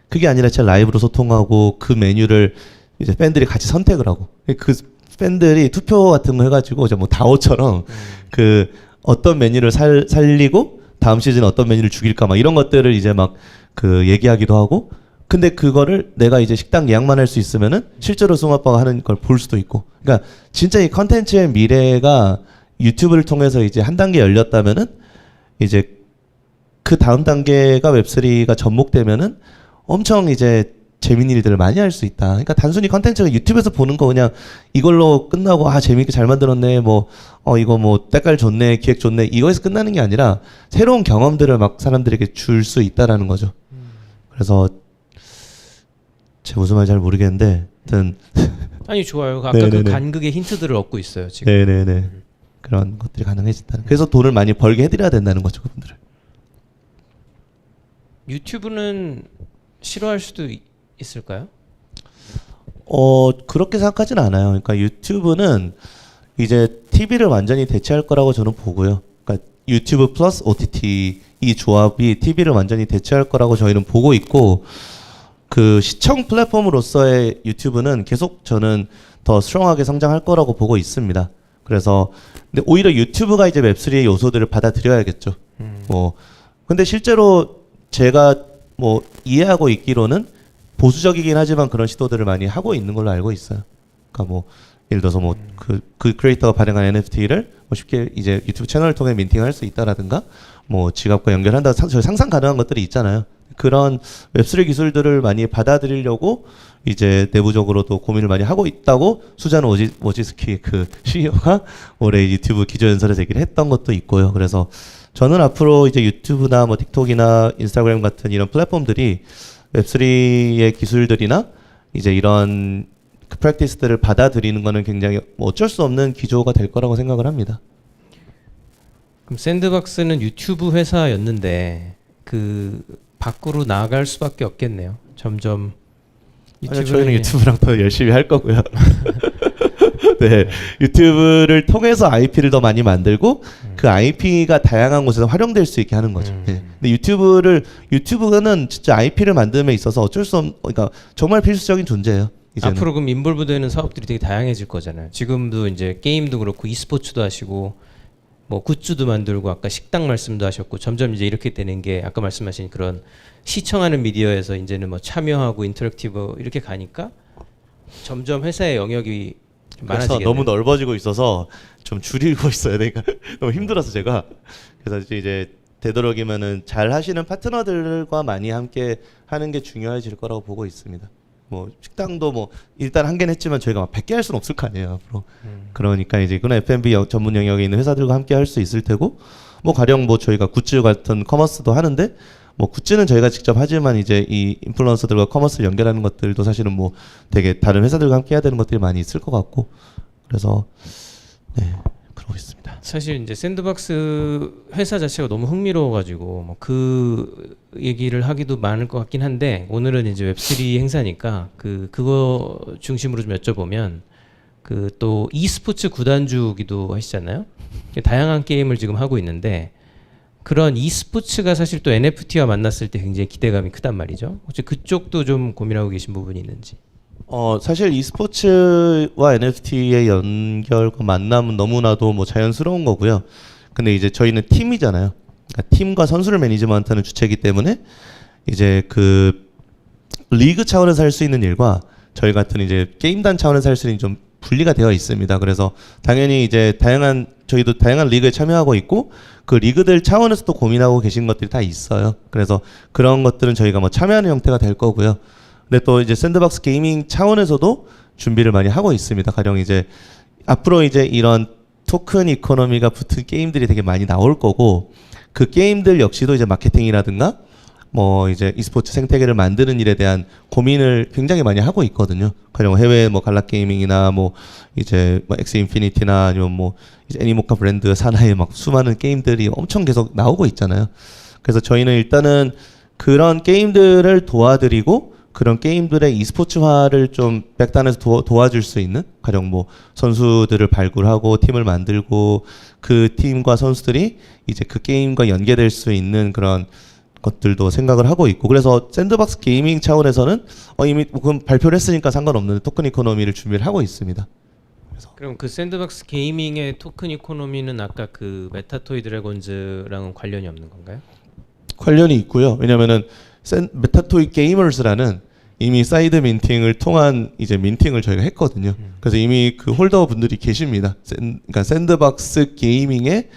그게 아니라 진짜 라이브로 소통하고 그 메뉴를 이제 팬들이 같이 선택을 하고 그 팬들이 투표 같은 거 해가지고 이제 뭐 다오처럼 그 어떤 메뉴를 살리고 다음 시즌 어떤 메뉴를 죽일까 막 이런 것들을 이제 막 그 얘기하기도 하고 근데 그거를 내가 이제 식당 예약만 할 수 있으면은 실제로 승우 아빠가 하는 걸 볼 수도 있고 그러니까 진짜 이 컨텐츠의 미래가 유튜브를 통해서 이제 한 단계 열렸다면은 이제 그 다음 단계가 웹3가 접목되면은 엄청 이제 재밌는 일들을 많이 할 수 있다. 그러니까 단순히 컨텐츠가 유튜브에서 보는 거 그냥 이걸로 끝나고 아 재밌게 잘 만들었네 뭐 이거 뭐 때깔 좋네 기획 좋네 이거에서 끝나는 게 아니라 새로운 경험들을 막 사람들에게 줄 수 있다라는 거죠. 그래서 제가 무슨 말인지 잘 모르겠는데 하여튼 아니 좋아요. 아까 네네네. 그 간극의 힌트들을 얻고 있어요 지금. 네네네 그런 것들이 가능해진다. 그래서 돈을 많이 벌게 해드려야 된다는 거죠 그분들을. 유튜브는 싫어할 수도 있을까요? 그렇게 생각하진 않아요. 그러니까 유튜브는 이제 TV를 완전히 대체할 거라고 저는 보고요. 그러니까 유튜브 플러스 OTT 이 조합이 TV를 완전히 대체할 거라고 저희는 보고 있고 그 시청 플랫폼으로서의 유튜브는 계속 저는 더 스트롱하게 성장할 거라고 보고 있습니다. 그래서 근데 오히려 유튜브가 이제 웹3의 요소들을 받아들여야겠죠. 뭐 근데 실제로 제가 뭐 이해하고 있기로는 보수적이긴 하지만 그런 시도들을 많이 하고 있는 걸로 알고 있어요. 그러니까 뭐 예를 들어서 뭐 그 크리에이터가 발행한 NFT를 뭐 쉽게 이제 유튜브 채널을 통해 민팅할 수 있다라든가 뭐 지갑과 연결한다 저희 상상 가능한 것들이 있잖아요. 그런 웹3 기술들을 많이 받아들이려고 이제 내부적으로도 고민을 많이 하고 있다고 수잔 워지스키 그 CEO가 올해 유튜브 기조연설에서 얘기를 했던 것도 있고요. 그래서 저는 앞으로 이제 유튜브나 뭐 틱톡이나 인스타그램 같은 이런 플랫폼들이 웹3의 기술들이나 이제 이런 그 프랙티스들을 받아들이는 거는 굉장히 뭐 어쩔 수 없는 기조가 될 거라고 생각을 합니다. 그럼 샌드박스는 유튜브 회사였는데 그 밖으로 나아갈 수밖에 없겠네요. 점점 아니요, 저희는 유튜브랑 더 열심히 할 거고요. 네, 유튜브를 통해서 IP를 더 많이 만들고 그 IP가 다양한 곳에서 활용될 수 있게 하는 거죠. 네. 근데 유튜브는 진짜 IP를 만듦에 있어서 어쩔 수 없는 그러니까 정말 필수적인 존재예요. 이제는. 앞으로 그럼 인볼브되는 사업들이 되게 다양해질 거잖아요. 지금도 이제 게임도 그렇고 e스포츠도 하시고 뭐 굿즈도 만들고 아까 식당 말씀도 하셨고 점점 이제 이렇게 되는 게 아까 말씀하신 그런 시청하는 미디어에서 이제는 뭐 참여하고 인터랙티브 이렇게 가니까 점점 회사의 영역이 좀 그래서 많아지겠네요. 너무 넓어지고 있어서 좀 줄이고 있어요. 그러니까 너무 힘들어서 제가 그래서 이제 되도록이면은 잘 하시는 파트너들과 많이 함께 하는 게 중요해질 거라고 보고 있습니다. 뭐 식당도 뭐 일단 한 개는 했지만 저희가 막 100개 할 수는 없을 거 아니에요 앞으로. 그러니까 이제 그런 F&B 전문 영역에 있는 회사들과 함께 할 수 있을 테고 뭐 가령 뭐 저희가 굿즈 같은 커머스도 하는데 뭐 굿즈는 저희가 직접 하지만 이제 이 인플루언서들과 커머스를 연결하는 것들도 사실은 뭐 되게 다른 회사들과 함께 해야 되는 것들이 많이 있을 것 같고 그래서 네 그러고 있습니다. 사실 이제 샌드박스 회사 자체가 너무 흥미로워가지고 뭐 그 얘기를 하기도 많을 것 같긴 한데 오늘은 이제 웹3 행사니까 그거 중심으로 좀 여쭤보면 그 또 e스포츠 구단주기도 하시잖아요. 다양한 게임을 지금 하고 있는데 그런 e스포츠가 사실 또 NFT와 만났을 때 굉장히 기대감이 크단 말이죠. 혹시 그쪽도 좀 고민하고 계신 부분이 있는지. 사실 e스포츠와 NFT의 연결과 만남은 너무나도 뭐 자연스러운 거고요. 근데 이제 저희는 팀이잖아요. 그러니까 팀과 선수를 매니지먼트하는 주체이기 때문에 이제 그 리그 차원에서 할 수 있는 일과 저희 같은 이제 게임단 차원에서 할 수 있는 좀 분리가 되어 있습니다. 그래서 당연히 이제 저희도 다양한 리그에 참여하고 있고 그 리그들 차원에서 또 고민하고 계신 것들이 다 있어요. 그래서 그런 것들은 저희가 뭐 참여하는 형태가 될 거고요. 근데 또 이제 샌드박스 게이밍 차원에서도 준비를 많이 하고 있습니다. 가령 이제 앞으로 이제 이런 토큰 이코노미가 붙은 게임들이 되게 많이 나올 거고 그 게임들 역시도 이제 마케팅이라든가 뭐 이제 e스포츠 생태계를 만드는 일에 대한 고민을 굉장히 많이 하고 있거든요. 가령 해외 뭐 갈라 게이밍이나 뭐 이제 뭐 엑스 인피니티나 아니면 뭐 이제 애니모카 브랜드 산하의 막 수많은 게임들이 엄청 계속 나오고 있잖아요. 그래서 저희는 일단은 그런 게임들을 도와드리고 그런 게임들의 e스포츠화를 좀 백단에서 도와줄 수 있는 가령 뭐 선수들을 발굴하고 팀을 만들고 그 팀과 선수들이 이제 그 게임과 연계될 수 있는 그런 것들도 생각을 하고 있고 그래서 샌드박스 게이밍 차원에서는 이미 그럼 발표를 했으니까 상관없는 토큰 이코노미를 준비를 하고 있습니다. 그럼 그 샌드박스 게이밍의 토큰 이코노미는 아까 그 메타토이 드래곤즈랑은 관련이 없는 건가요? 관련이 있고요. 왜냐면은 메타토이 게이머스라는 이미 사이드 민팅을 통한 이제 민팅을 저희가 했거든요. 그래서 이미 그 홀더 분들이 계십니다. 그러니까 샌드박스 게이밍의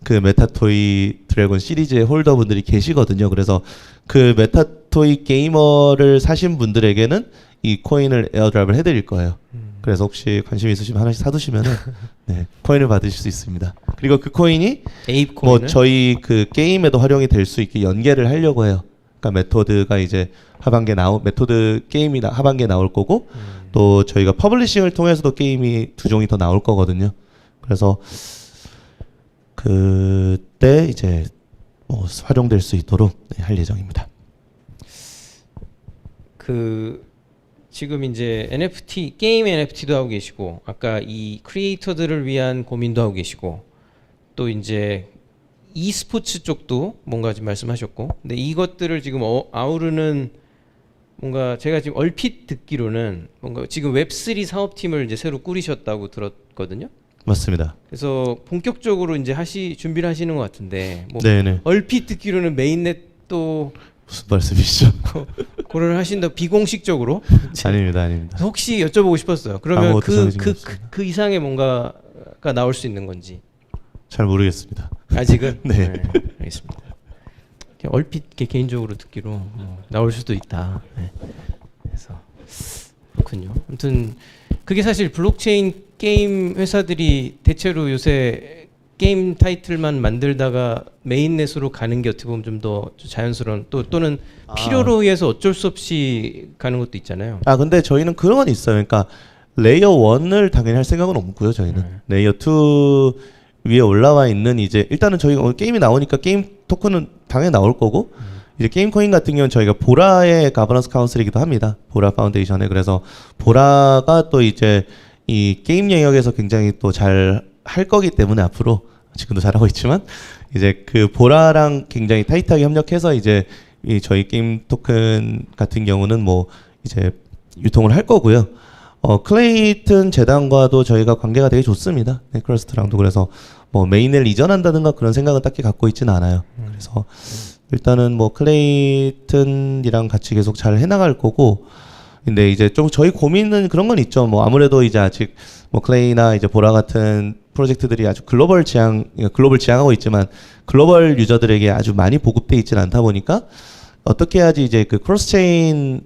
그 메타토이 드래곤 시리즈의 홀더 분들이 계시거든요. 그래서 그 메타토이 게이머를 사신 분들에게는 이 코인을 에어드랍을 해드릴 거예요. 그래서 혹시 관심 있으시면 하나씩 사두시면은 네, 코인을 받으실 수 있습니다. 그리고 그 코인이 에입 코인을? 뭐 저희 그 게임에도 활용이 될 수 있게 연계를 하려고 해요. 그러니까 메토드가 이제 메토드 게임이 하반기에 나올 거고 또 저희가 퍼블리싱을 통해서도 게임이 2종이 더 나올 거거든요. 그래서 그때 이제 뭐 활용될 수 있도록 할 예정입니다. 그 지금 이제 NFT 게임 NFT도 하고 계시고 아까 이 크리에이터들을 위한 고민도 하고 계시고 또 이제 e스포츠 쪽도 뭔가 지금 말씀하셨고 근데 이것들을 지금 아우르는 뭔가 제가 지금 얼핏 듣기로는 뭔가 지금 웹3 사업팀을 이제 새로 꾸리셨다고 들었거든요. 맞습니다. 그래서 본격적으로 이제 준비를 하시는 것 같은데 뭐 네네. 얼핏 듣기로는 메인넷도 무슨 말씀이시죠? 그걸 하신다 비공식적으로 아닙니다. 혹시 여쭤보고 싶었어요. 그러면 아무것도 정해진 게 없습니다. 그 이상의 뭔가가 나올 수 있는 건지 잘 모르겠습니다. 아직은 네. 알겠습니다. 얼핏 개인적으로 듣기로 나올 수도 있다. 네. 그래서 그렇군요. 아무튼 그게 사실 블록체인 게임 회사들이 대체로 요새 게임 타이틀만 만들다가 메인넷으로 가는 게 어떻게 보면 좀 더 자연스러운 또는 필요로 의해서 어쩔 수 없이 가는 것도 있잖아요. 근데 저희는 그런 건 있어요. 그러니까 레이어 1을 당연히 할 생각은 없고요. 저희는 레이어 2 위에 올라와 있는 이제 일단은 저희가 게임이 나오니까 게임 토큰은 당연히 나올 거고 이제 게임 코인 같은 경우는 저희가 보라의 가버넌스 카운슬이기도 합니다. 보라 파운데이션에. 그래서 보라가 또 이제 이 게임 영역에서 굉장히 또 잘 할 거기 때문에 앞으로 지금도 잘하고 있지만 이제 그 보라랑 굉장히 타이트하게 협력해서 이제 이 저희 게임 토큰 같은 경우는 뭐 이제 유통을 할 거고요. 클레이튼 재단과도 저희가 관계가 되게 좋습니다. 네크러스트랑도. 그래서 뭐 메인을 이전한다든가 그런 생각은 딱히 갖고 있지는 않아요. 그래서 일단은 뭐 클레이튼이랑 같이 계속 잘 해나갈 거고 근데 이제 좀 저희 고민은 그런 건 있죠. 뭐 아무래도 이제 아직 뭐 클레이나 이제 보라 같은 프로젝트들이 아주 글로벌 지향하고 있지만 글로벌 유저들에게 아주 많이 보급돼 있지는 않다 보니까 어떻게 해야지 이제 그 크로스체인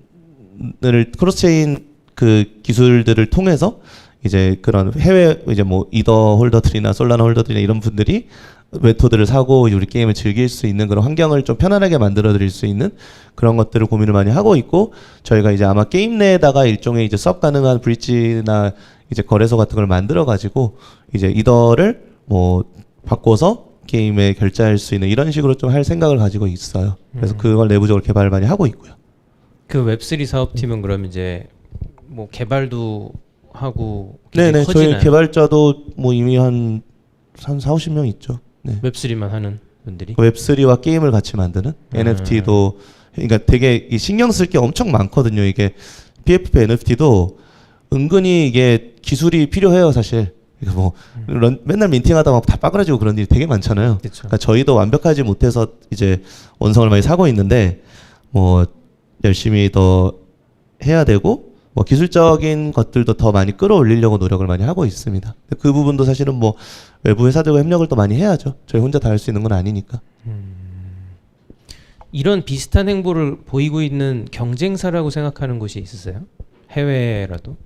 그 기술들을 통해서 이제 그런 해외 이제 뭐 이더 홀더들이나 솔라나 홀더들이나 이런 분들이 메토드를 사고 우리 게임을 즐길 수 있는 그런 환경을 좀 편안하게 만들어 드릴 수 있는 그런 것들을 고민을 많이 하고 있고 저희가 이제 아마 게임 내에다가 일종의 이제 수업 가능한 브릿지나 이제 거래소 같은 걸 만들어 가지고 이제 이더를 뭐 바꿔서 게임에 결제할 수 있는 이런 식으로 좀 할 생각을 가지고 있어요. 그래서 그걸 내부적으로 개발을 많이 하고 있고요. 그 웹3 사업팀은 그럼 이제 뭐 개발도 하고 네네, 커지나요? 저희 개발자도 뭐 이미 한 4, 50명 있죠. 네. 웹3만 하는 분들이. 웹3와 게임을 같이 만드는 NFT도 그러니까 되게 이 신경 쓸 게 엄청 많거든요. 이게 PFP NFT도 은근히 이게 기술이 필요해요, 사실. 이거 뭐 맨날 민팅하다 막 다 빠그라지고 그런 일이 되게 많잖아요. 그쵸. 그러니까 저희도 완벽하지 못해서 이제 원성을 많이 사고 있는데 뭐 열심히 더 해야 되고 뭐 기술적인 것들도 더 많이 끌어올리려고 노력을 많이 하고 있습니다. 그 부분도 사실은 뭐 외부 회사들과 협력을 또 많이 해야죠. 저희 혼자 다 할 수 있는 건 아니니까. 이런 비슷한 행보를 보이고 있는 경쟁사라고 생각하는 곳이 있으세요? 해외라도?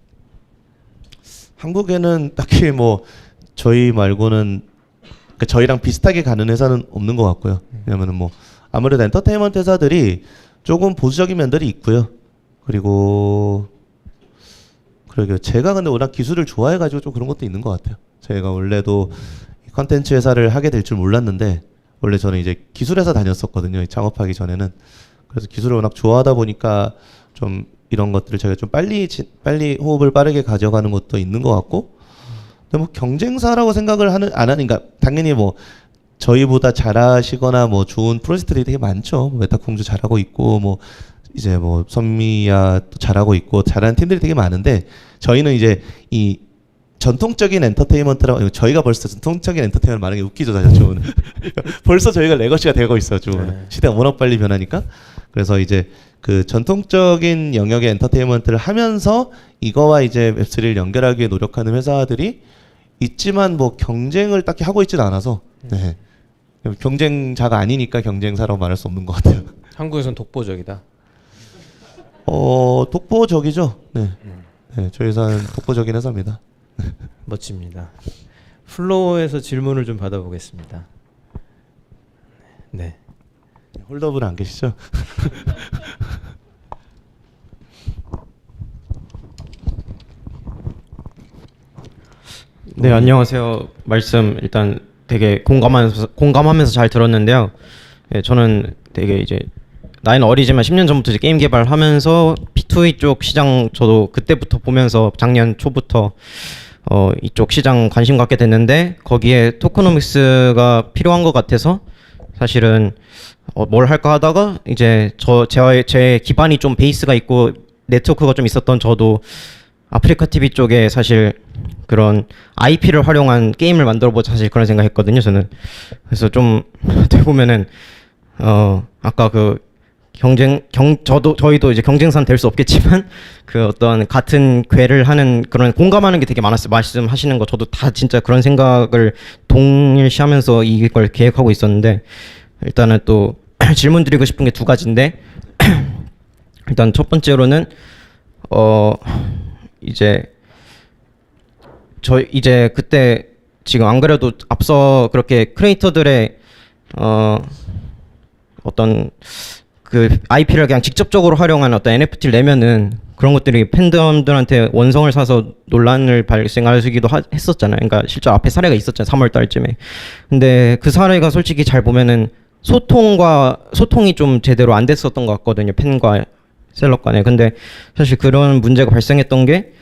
한국에는 딱히 뭐 저희 말고는 그러니까 저희랑 비슷하게 가는 회사는 없는 것 같고요. 왜냐면은 뭐 아무래도 엔터테인먼트 회사들이 조금 보수적인 면들이 있고요. 그리고 그러게요. 제가 근데 워낙 기술을 좋아해가지고 좀 그런 것도 있는 것 같아요. 제가 원래도 컨텐츠 회사를 하게 될 줄 몰랐는데 원래 저는 이제 기술 회사 다녔었거든요. 창업하기 전에는. 그래서 기술을 워낙 좋아하다 보니까 좀 이런 것들을 제가 좀 빨리 호흡을 빠르게 가져가는 것도 있는 것 같고, 근데 뭐 경쟁사라고 생각을 안 하니까 당연히 뭐 저희보다 잘하시거나 뭐 좋은 프로젝트들이 되게 많죠. 뭐 메타콩도 잘하고 있고 뭐 이제 뭐 선미야 또 잘하고 있고 잘하는 팀들이 되게 많은데 저희는 이제 이 전통적인 엔터테인먼트라고 저희가 벌써 전통적인 엔터테인먼트 말하는 게 웃기죠, 사실 좀. 벌써 저희가 레거시가 되고 있어요, 좀. 네. 시대가 워낙 빨리 변하니까. 그래서 이제 그 전통적인 영역의 엔터테인먼트를 하면서 이거와 이제 웹3를 연결하기 위해 노력하는 회사들이 있지만 뭐 경쟁을 딱히 하고 있지는 않아서 네. 경쟁자가 아니니까 경쟁사라고 말할 수 없는 것 같아요. 한국에선 독보적이다. 독보적이죠. 네. 네, 저희 회사는 독보적인 회사입니다. 멋집니다. 플로어에서 질문을 좀 받아보겠습니다. 네. 홀더분 안 계시죠? 네, 안녕하세요. 말씀 일단 되게 공감하면서 잘 들었는데요. 예, 저는 되게 이제 나이는 어리지만 10년 전부터 이제 게임 개발하면서 P2E 쪽 시장 저도 그때부터 보면서 작년 초부터 이쪽 시장 관심 갖게 됐는데 거기에 토크노믹스가 필요한 것 같아서 사실은 뭘 할까 하다가 이제 제 기반이 좀 베이스가 있고 네트워크가 좀 있었던 저도 아프리카 TV 쪽에 사실 그런 IP를 활용한 게임을 만들어보자 사실 그런 생각했거든요, 저는. 그래서 좀 어떻게 보면은 아까 그 저희도 이제 경쟁사는 될 수 없겠지만 그 어떤 같은 궤를 하는 그런 공감하는 게 되게 많았어요. 말씀하시는 거 저도 다 진짜 그런 생각을 동일시하면서 이걸 계획하고 있었는데 일단은 또 질문 드리고 싶은 게 두 가지인데 일단 첫 번째로는 이제 그때 지금 안 그래도 앞서 그렇게 크리에이터들의 어떤 그 IP를 그냥 직접적으로 활용한 어떤 NFT를 내면은 그런 것들이 팬덤들한테 원성을 사서 논란을 발생하기도 했었잖아요. 그러니까 실제 앞에 사례가 있었잖아요. 3월 달쯤에. 근데 그 사례가 솔직히 잘 보면은 소통이 좀 제대로 안 됐었던 것 같거든요. 팬과 셀러 간에. 근데 사실 그런 문제가 발생했던 게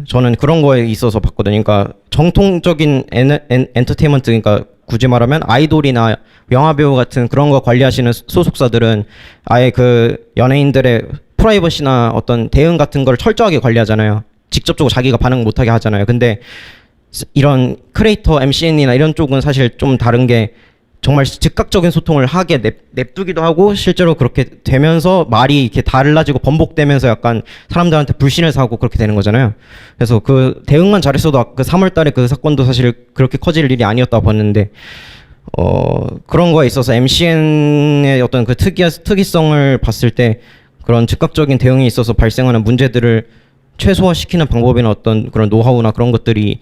저는 그런 거에 있어서 봤거든요. 그러니까 정통적인 엔터테인먼트, 그러니까 굳이 말하면 아이돌이나 영화배우 같은 그런 거 관리하시는 소속사들은 아예 그 연예인들의 프라이버시나 어떤 대응 같은 걸 철저하게 관리하잖아요. 직접적으로 자기가 반응 못하게 하잖아요. 근데 이런 크리에이터, MCN이나 이런 쪽은 사실 좀 다른 게 정말 즉각적인 소통을 하게 냅두기도 하고 실제로 그렇게 되면서 말이 이렇게 달라지고 번복되면서 약간 사람들한테 불신을 사고 그렇게 되는 거잖아요. 그래서 그 대응만 잘했어도 그 3월 달에 그 사건도 사실 그렇게 커질 일이 아니었다고 봤는데 그런 거에 있어서 MCN의 어떤 그 특이성을 봤을 때 그런 즉각적인 대응에 있어서 발생하는 문제들을 최소화시키는 방법이나 어떤 그런 노하우나 그런 것들이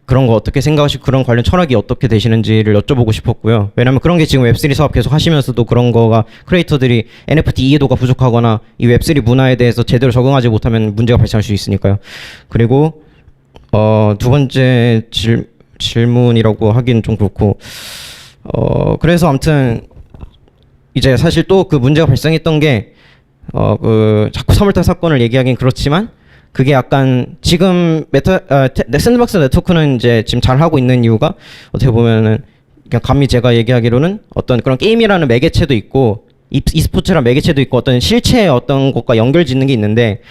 그런 거 어떻게 생각하시고 그런 관련 철학이 어떻게 되시는지를 여쭤보고 싶었고요. 왜냐면 그런 게 지금 웹3 사업 계속 하시면서도 그런 거가 크리에이터들이 NFT 이해도가 부족하거나 이 웹3 문화에 대해서 제대로 적응하지 못하면 문제가 발생할 수 있으니까요. 그리고 두 번째 질문이라고 하긴 좀 그렇고 그래서 아무튼 이제 사실 또 그 문제가 발생했던 게 그 자꾸 3월달 사건을 얘기하긴 그렇지만 그게 약간 지금 샌드박스 네트워크는 이제 지금 잘 하고 있는 이유가 어떻게 보면은 그냥 감히 제가 얘기하기로는 어떤 그런 게임이라는 매개체도 있고 e스포츠라는 매개체도 있고 어떤 실체의 어떤 것과 연결짓는 게 있는데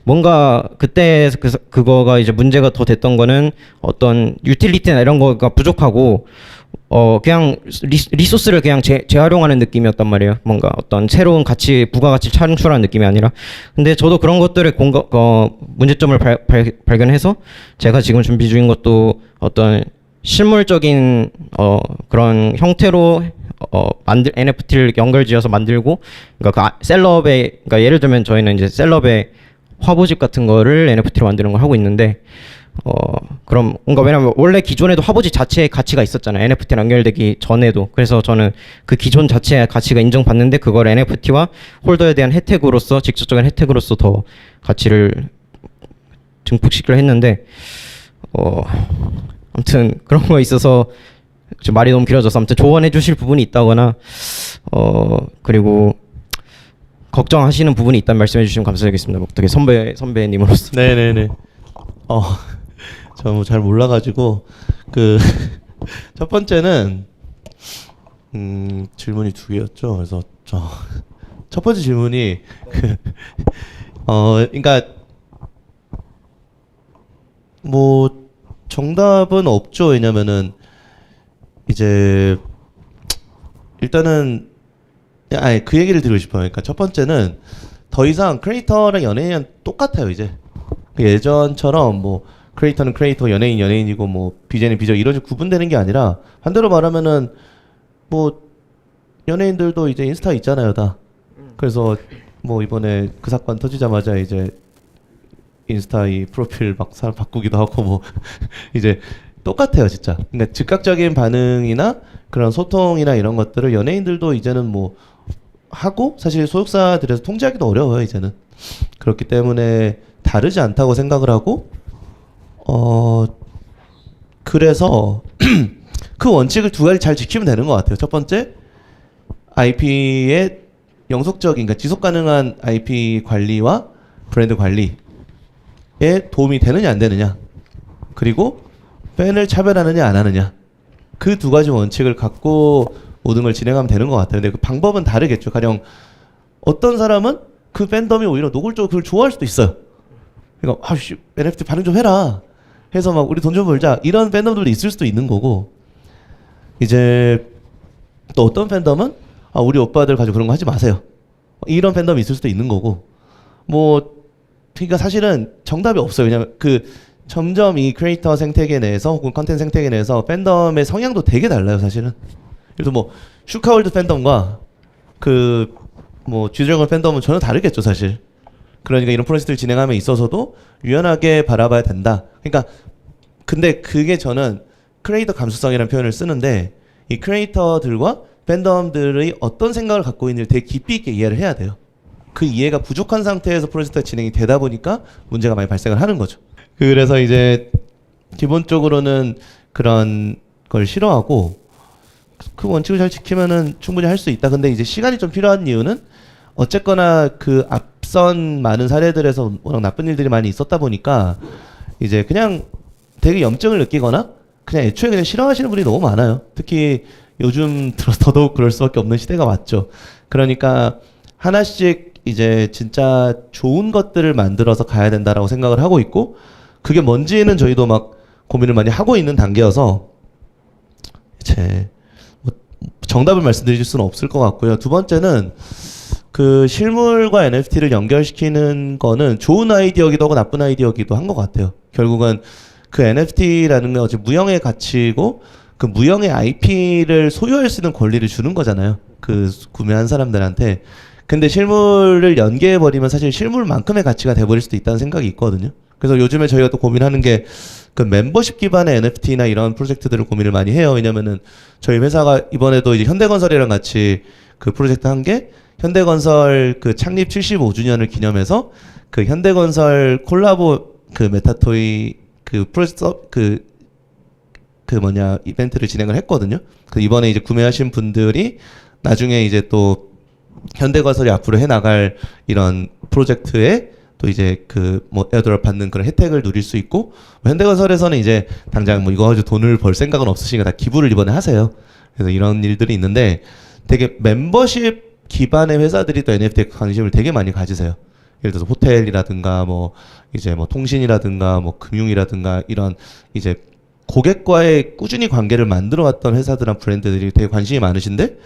뭔가 그때 그거가 이제 문제가 더 됐던 거는 어떤 유틸리티나 이런 거가 부족하고 그냥 리소스를 그냥 재활용하는 느낌이었단 말이에요. 뭔가 어떤 새로운 가치, 부가가치를 창출하는 느낌이 아니라. 근데 저도 그런 것들의 문제점을 발견해서 제가 지금 준비 중인 것도 어떤 실물적인 그런 형태로 NFT를 연결지어서 만들고, 그러니까 셀럽의, 그러니까 예를 들면 저희는 이제 셀럽의 화보집 같은 거를 NFT로 만드는 걸 하고 있는데, 그럼 뭔가 왜냐면 원래 기존에도 화보집 자체의 가치가 있었잖아요. NFT랑 연결되기 전에도. 그래서 저는 그 기존 자체의 가치가 인정받는데 그걸 NFT와 홀더에 대한 혜택으로서, 직접적인 혜택으로서 더 가치를 증폭시키려 했는데, 아무튼 그런 거에 있어서 좀 말이 너무 길어져서 아무튼 조언해 주실 부분이 있다거나 그리고 걱정하시는 부분이 있다면 말씀해 주시면 감사하겠습니다. 어떻게 선배님으로서. 네네네. 저 뭐 잘 몰라가지고 첫 번째는 질문이 두 개였죠. 그래서 첫 번째 질문이 그러니까 뭐 정답은 없죠. 왜냐면은 이제 일단은 아니 그 얘기를 드리고 싶어요. 그러니까 첫 번째는 더 이상 크리에이터랑 연예인은 똑같아요. 이제 예전처럼 뭐 크리에이터는 크리에이터, 연예인 연예인이고 뭐 BJ는 BJ 이런 식으로 구분되는 게 아니라 반대로 말하면은 뭐 연예인들도 이제 인스타 있잖아요, 다. 그래서 뭐 이번에 그 사건 터지자마자 이제 인스타 이 프로필 막 사람 바꾸기도 하고 뭐 이제 똑같아요, 진짜. 그러니까 즉각적인 반응이나 그런 소통이나 이런 것들을 연예인들도 이제는 뭐 하고 사실 소속사들에서 통제하기도 어려워요, 이제는. 그렇기 때문에 다르지 않다고 생각을 하고 그래서 그 원칙을 두 가지 잘 지키면 되는 것 같아요. 첫 번째, IP의 영속적인, 그러니까 지속 가능한 IP 관리와 브랜드 관리에 도움이 되느냐 안 되느냐, 그리고 팬을 차별하느냐 안 하느냐, 그 두 가지 원칙을 갖고 모든 걸 진행하면 되는 것 같아요. 근데 그 방법은 다르겠죠. 가령 어떤 사람은 그 팬덤이 오히려 노골적으로 그걸 좋아할 수도 있어요. 그러니까 아씨 NFT 반응 좀 해라 해서 막 우리 돈 좀 벌자 이런 팬덤들도 있을 수도 있는 거고, 이제 또 어떤 팬덤은 우리 오빠들 가지고 그런 거 하지 마세요 이런 팬덤이 있을 수도 있는 거고, 뭐 그러니까 사실은 정답이 없어요. 왜냐면 점점 이 크리에이터 생태계 내에서 혹은 컨텐츠 생태계 내에서 팬덤의 성향도 되게 달라요, 사실은. 그래서 뭐 슈카월드 팬덤과 뭐 쥐드래곤 팬덤은 전혀 다르겠죠, 사실. 그러니까 이런 프로젝트를 진행함에 있어서도 유연하게 바라봐야 된다. 그러니까 근데 그게 저는 크리에이터 감수성이라는 표현을 쓰는데, 이 크리에이터들과 팬덤들의 어떤 생각을 갖고 있는지 되게 깊이 있게 이해를 해야 돼요. 그 이해가 부족한 상태에서 프로젝트가 진행이 되다 보니까 문제가 많이 발생을 하는 거죠. 그래서 이제 기본적으로는 그런 걸 싫어하고 그 원칙을 잘 지키면은 충분히 할 수 있다. 근데 이제 시간이 좀 필요한 이유는 어쨌거나 그 앞선 많은 사례들에서 워낙 나쁜 일들이 많이 있었다 보니까 이제 그냥 되게 염증을 느끼거나 그냥 애초에 그냥 싫어하시는 분이 너무 많아요. 특히 요즘 들어서 더더욱 그럴 수밖에 없는 시대가 왔죠. 그러니까 하나씩 이제 진짜 좋은 것들을 만들어서 가야 된다라고 생각을 하고 있고, 그게 뭔지는 저희도 막 고민을 많이 하고 있는 단계여서 이제 뭐 정답을 말씀드릴 수는 없을 것 같고요. 두 번째는 그 실물과 NFT를 연결시키는 거는 좋은 아이디어기도 하고 나쁜 아이디어기도 한 것 같아요. 결국은 그 NFT라는 건 어제 무형의 가치고 그 무형의 IP를 소유할 수 있는 권리를 주는 거잖아요, 그 구매한 사람들한테. 근데 실물을 연계해버리면 사실 실물만큼의 가치가 돼버릴 수도 있다는 생각이 있거든요. 그래서 요즘에 저희가 또 고민하는 게 그 멤버십 기반의 NFT나 이런 프로젝트들을 고민을 많이 해요. 왜냐면은 저희 회사가 이번에도 이제 현대건설이랑 같이 그 프로젝트 한 게 현대건설 그 창립 75주년을 기념해서 그 현대건설 콜라보 그 메타토이 그 프로젝트 이벤트를 진행을 했거든요. 그 이번에 이제 구매하신 분들이 나중에 이제 또 현대건설이 앞으로 해나갈 이런 프로젝트에 또 이제 그 뭐 에어드롭 받는 그런 혜택을 누릴 수 있고, 뭐 현대건설에서는 이제 당장 뭐 이거 가지고 돈을 벌 생각은 없으시니까 다 기부를 이번에 하세요. 그래서 이런 일들이 있는데 되게 멤버십 기반의 회사들이 또 NFT에 관심을 되게 많이 가지세요. 예를 들어서 호텔이라든가 뭐 이제 뭐 통신이라든가 뭐 금융이라든가 이런 이제 고객과의 꾸준히 관계를 만들어 왔던 회사들이랑 브랜드들이 되게 관심이 많으신데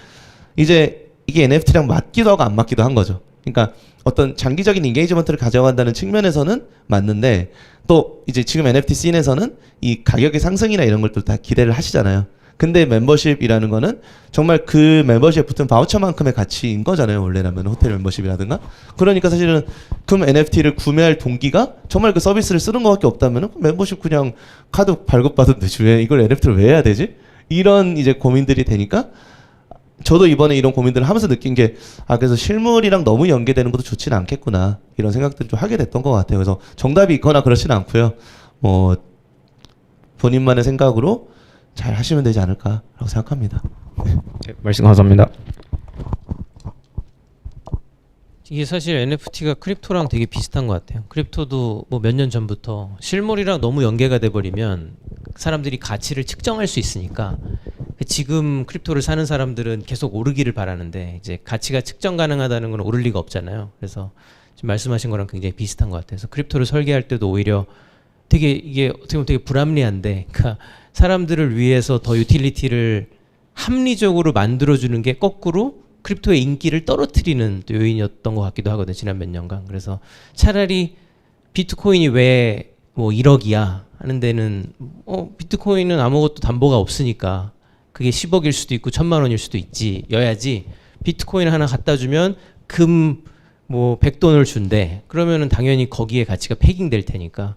이제 이게 NFT랑 맞기도 하고 안 맞기도 한 거죠. 그러니까 어떤 장기적인 인게이지먼트를 가져간다는 측면에서는 맞는데 또 이제 지금 NFT 씬에서는 이 가격의 상승이나 이런 것들 다 기대를 하시잖아요. 근데 멤버십이라는 거는 정말 그 멤버십에 붙은 바우처만큼의 가치인 거잖아요. 원래라면 호텔 멤버십이라든가. 그러니까 사실은 그 NFT를 구매할 동기가 정말 그 서비스를 쓰는 것밖에 없다면 멤버십 그냥 카드 발급받으면 되지 왜 이걸 NFT를 왜 해야 되지? 이런 이제 고민들이 되니까 저도 이번에 이런 고민들을 하면서 느낀 게 그래서 실물이랑 너무 연계되는 것도 좋지는 않겠구나 이런 생각들을 좀 하게 됐던 것 같아요. 그래서 정답이 있거나 그렇지는 않고요. 뭐 본인만의 생각으로 잘 하시면 되지 않을까라고 생각합니다. 네, 말씀 감사합니다. 이게 사실 NFT가 크립토랑 되게 비슷한 것 같아요. 크립토도 뭐 몇 년 전부터 실물이랑 너무 연계가 돼 버리면 사람들이 가치를 측정할 수 있으니까 지금 크립토를 사는 사람들은 계속 오르기를 바라는데 이제 가치가 측정 가능하다는 건 오를 리가 없잖아요. 그래서 지금 말씀하신 거랑 굉장히 비슷한 것 같아서 크립토를 설계할 때도 오히려 되게 이게 어떻게 보면 되게 불합리한데 그러니까 사람들을 위해서 더 유틸리티를 합리적으로 만들어주는 게 거꾸로 크립토의 인기를 떨어뜨리는 또 요인이었던 것 같기도 하거든요. 지난 몇 년간. 그래서 차라리 비트코인이 왜 뭐 1억이야 하는 데는 비트코인은 아무것도 담보가 없으니까 그게 10억일 수도 있고 1000만 원일 수도 있지 여야지 비트코인 하나 갖다 주면 금 뭐 100돈을 준대. 그러면은 당연히 거기에 가치가 패깅될 테니까.